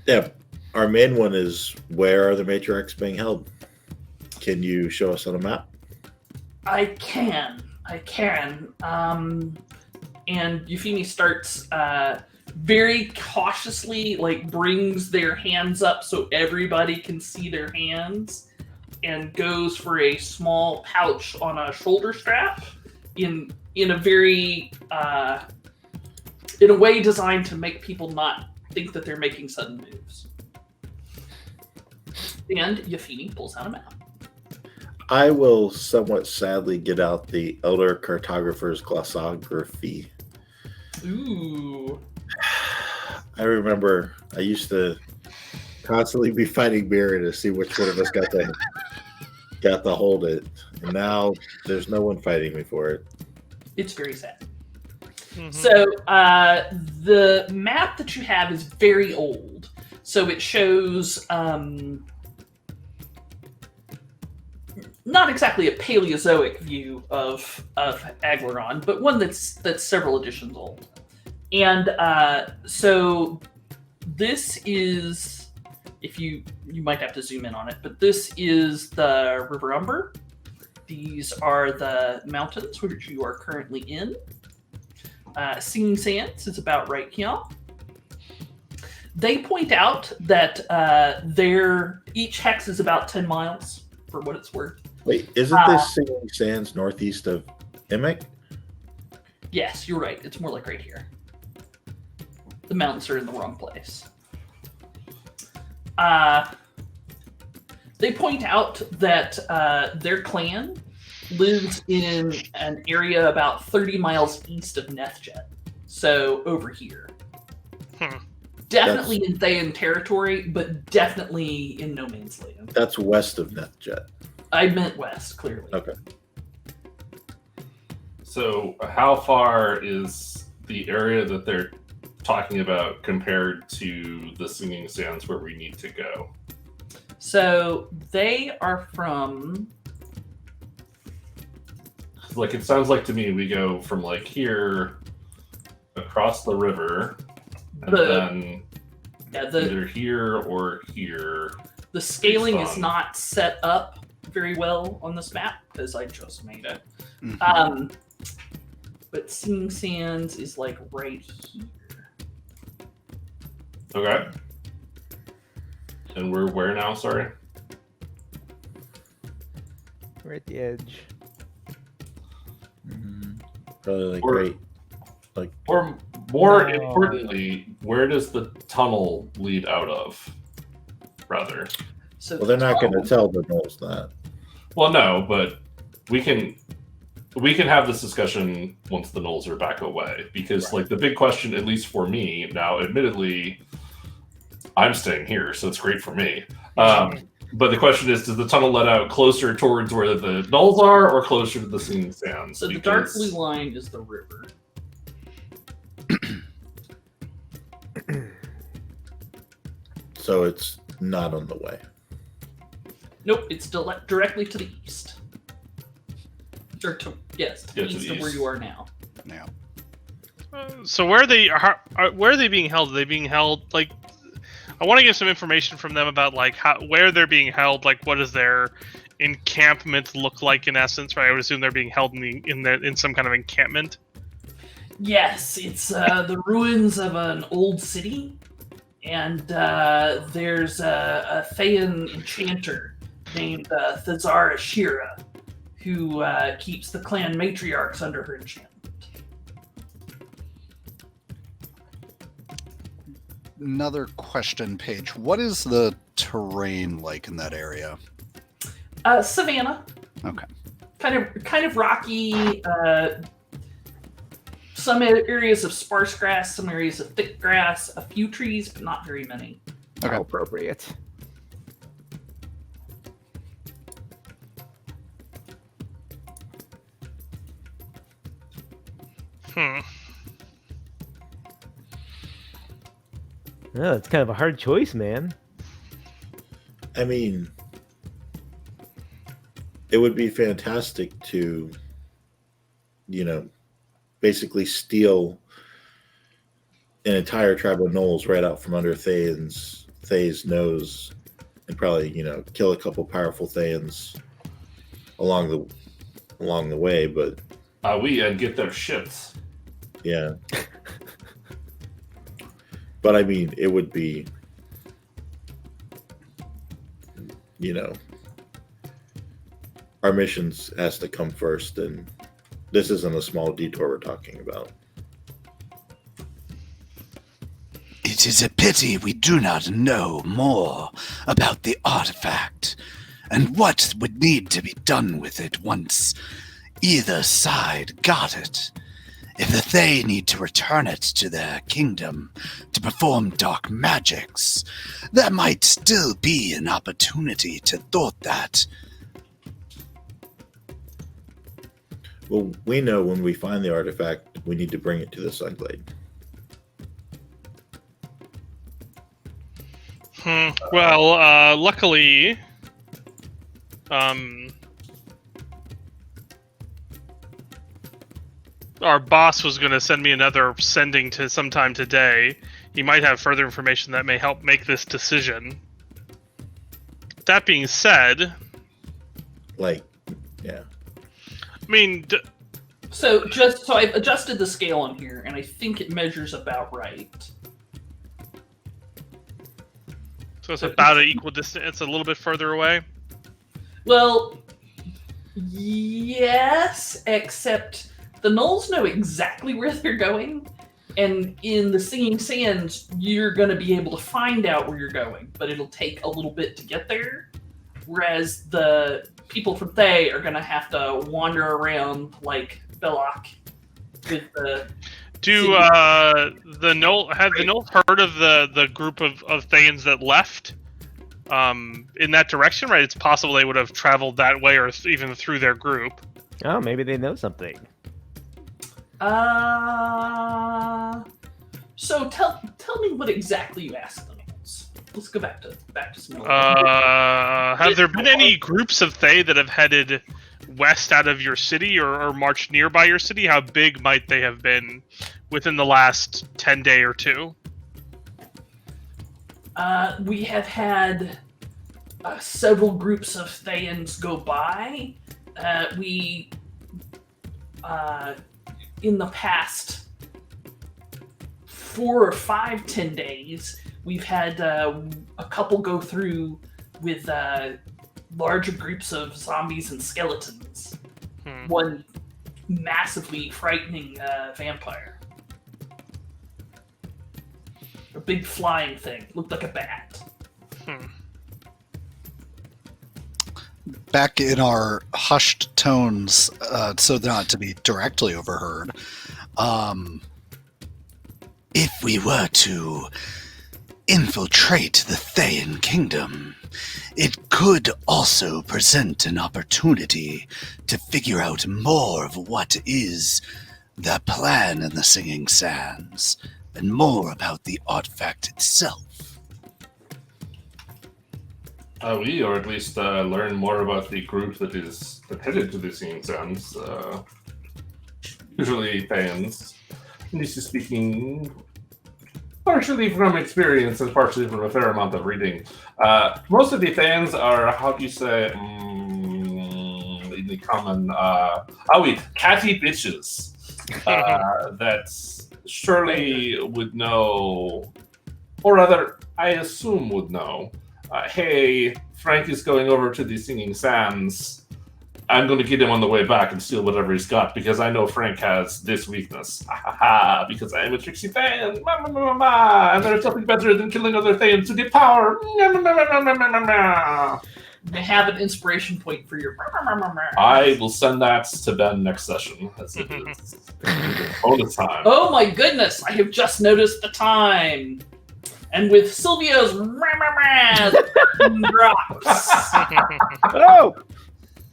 Yeah, our main one is where are the matriarchs being held? Can you show us on a map? I can. And Euphemy starts very cautiously, brings their hands up so everybody can see their hands, and goes for a small pouch on a shoulder strap in a very in a way designed to make people not think that they're making sudden moves. And Euphemy pulls out a map. I will somewhat sadly get out the Elder Cartographer's Glossography. Ooh. I remember I used to constantly be fighting Mira to see which one of us got to hold it. And now there's no one fighting me for it. It's very sad. So the map that you have is very old. So it shows not exactly a Paleozoic view of Agleron, but one that's several editions old. And so this is, if you might have to zoom in on it, but this is the River Umber. These are the mountains which you are currently in. Singing Sands is about right here. They point out that each hex is about 10 miles, for what it's worth. Wait, isn't this Singing Sands northeast of Emic? Yes, you're right. It's more like right here. The mountains are in the wrong place. They point out that their clan lives in an area about 30 miles east of Nethjet. So over here. Definitely in Thayan territory, but definitely in no man's land. That's west of Nethjet. I meant west, clearly. Okay. So, how far is the area that they're talking about compared to the Singing Sands where we need to go? So they are from. Like, it sounds like to me we go from like here across the river, and then either here or here. The scaling based is on- not set up very well on this map because I just made it. Mhm. But Singing Sands is like right here. Okay. And we're where now? Sorry. We're at the edge. Probably like Or- right. Or more No. importantly, where does the tunnel lead out of? Rather. So Well, they're not going to tunnel- tell the Knolls that. Well, no, but we can have this discussion once the Knolls are back away, because like the big question, at least for me now, admittedly, I'm staying here, so it's great for me. But the question is, does the tunnel let out closer towards where the Knolls are, or closer to the Singing Sands? So the dark blue line is the river. So it's not on the way. Nope, it's directly to the east. Or to yes, to the Yeah, to east the of where east. you are now. Yeah. So where are they being held? Are they being held like? I want to get some information from them about like where they're being held. Like, what does their encampment look like in essence? Right, I would assume they're being held in some kind of encampment. Yes, it's the ruins of an old city, and there's a Thayan enchanter named Thazar Ashira, who keeps the clan matriarchs under her enchantment. Another question, Paige. What is the terrain like in that area? Savannah. Okay. Kind of rocky. Some areas of sparse grass, some areas of thick grass, a few trees, but not very many. Okay. How appropriate. Yeah, it's kind of a hard choice, man. I mean, it would be fantastic to, basically steal an entire tribe of Knolls right out from under Thay's nose, and probably, kill a couple powerful Thayans along the way. But and get their ships. yeah, but I mean, it would be, our missions has to come first, and this isn't a small detour we're talking about. It is a pity we do not know more about the artifact and what would need to be done with it once either side got it. If the Thay need to return it to their kingdom to perform dark magics, there might still be an opportunity to thwart that. Well, we know when we find the artifact, we need to bring it to the Sunglade. Well, luckily, our boss was going to send me another sending to sometime today. He might have further information that may help make this decision. That being said, Yeah. I mean, So I've adjusted the scale on here, and I think it measures about right. so it's about an equal distance. It's a little bit further away. Well, yes, except the Knolls know exactly where they're going, and in the Singing Sands, you're going to be able to find out where you're going, but it'll take a little bit to get there. Whereas the people from Thay are going to have to wander around like Belloc with the Do have the Knolls heard of the group of Thayans that left in that direction? Right, it's possible they would have traveled that way, or even through their group. Oh, maybe they know something. So tell me what exactly you asked them. Let's go back to some. Have there been any groups of Thay that have headed west out of your city or marched nearby your city? How big might they have been within the last 10 day or two? We have had several groups of Thayans go by. In the past 4 or 5, 10 days, we've had a couple go through with larger groups of zombies and skeletons. One massively frightening vampire. A big flying thing. Looked like a bat. Back in our hushed tones, so not to be directly overheard, If we were to infiltrate the Thayan kingdom, it could also present an opportunity to figure out more of what is the plan in the Singing Sands, and more about the artifact itself. We, or at least learn more about the group that is headed to the Singing Sands. Usually fans, at least speaking, partially from experience and partially from a fair amount of reading. Most of the fans are, how do you say, in the common, catty bitches that surely would know, or rather, I assume would know, hey, Frank is going over to the Singing Sands. I'm going to get him on the way back and steal whatever he's got, because I know Frank has this weakness. Because I am a tricksy fan. And there's nothing better than killing other Thayans to get power. They have an inspiration point for your. I will send that to Ben next session, as it is bonus time. Oh my goodness! I have just noticed the time. And with Sylvia's drops Oh!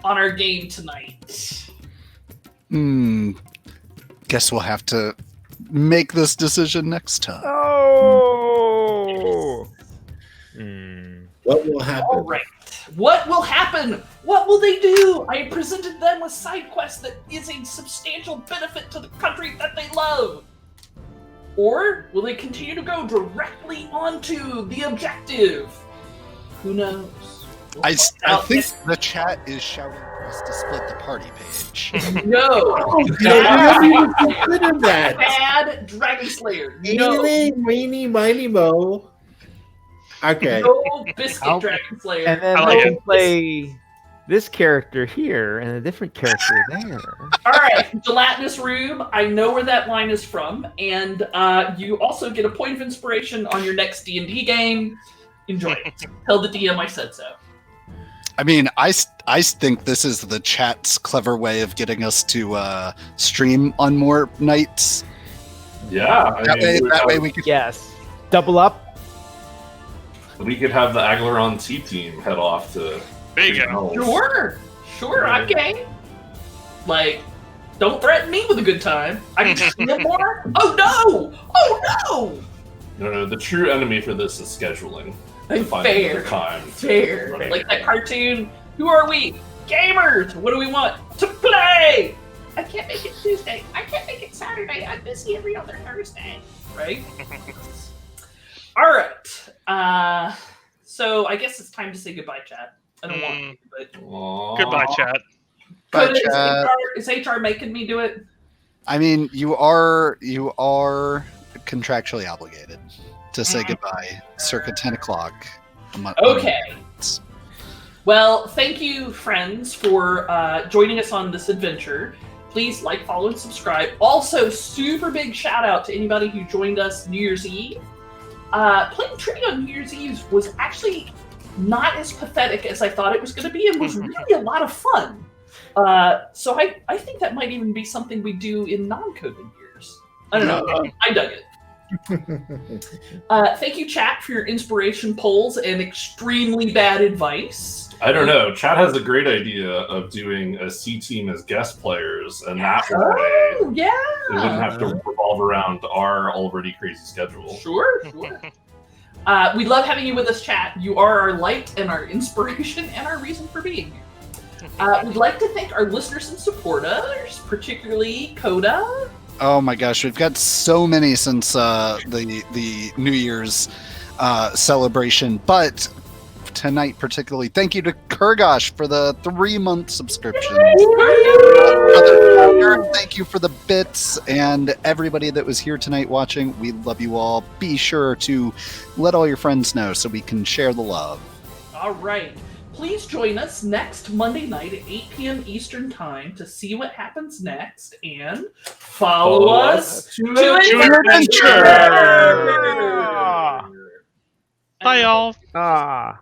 on our game tonight. Guess we'll have to make this decision next time. Oh! What will happen? All right. What will happen? What will they do? I presented them with side quests that is a substantial benefit to the country that they love. Or will they continue to go directly onto the objective? Who knows? We'll I find out think next- the chat is shouting for us to split the party page. No. Yeah, you haven't even considered that. Bad Dragon Slayer. No. Weenie, miny, mo. Okay. No biscuit I'll- Dragon Slayer. And then I I like can it. play this character here and a different character there. All right, gelatinous room. I know where that line is from, and you also get a point of inspiration on your next D&D game. Enjoy it. Tell the DM I said so. I mean, I think this is the chat's clever way of getting us to stream on more nights. Yeah, That way we could. Yes. Double up. we could have the Aglaron T team head off to. There you go. Sure, I'm game. Like, don't threaten me with a good time. I can just steal more. Oh no! No, the true enemy for this is scheduling. To find Fair. another time. Fair. Right. Like that cartoon. Who are we? Gamers. What do we want? To play. I can't make it Tuesday. I can't make it Saturday. I'm busy every other Thursday. Right? All right. So I guess it's time to say goodbye, Chad. I don't want to, but Aww. Goodbye, chat. Bye, Is chat. HR making me do it? I mean, you are contractually obligated to say goodbye circa 10 o'clock. Okay. Well, thank you, friends, for joining us on this adventure. Please like, follow, and subscribe. Also, super big shout out to anybody who joined us New Year's Eve. Playing trivia on New Year's Eve was actually not as pathetic as I thought it was going to be, and was really a lot of fun. So I think that might even be something we do in non-COVID years. I don't know. I dug it. Thank you, chat, for your inspiration polls and extremely bad advice. I don't know. Chad has a great idea of doing a C team as guest players, and that way Oh, yeah. it wouldn't have to revolve around our already crazy schedule. Sure. We love having you with us, chat. You are our light and our inspiration and our reason for being here. We'd like to thank our listeners and supporters, particularly Coda. Oh my gosh, we've got so many since the New Year's celebration, but tonight particularly, thank you to Kurgosh for the 3-month subscription. Thank you for the bits, and everybody that was here tonight watching. We love you all. Be sure to let all your friends know so we can share the love. All right. Please join us next Monday night at 8 p.m. Eastern Time to see what happens next, and follow us to adventure! Bye, y'all. Ah.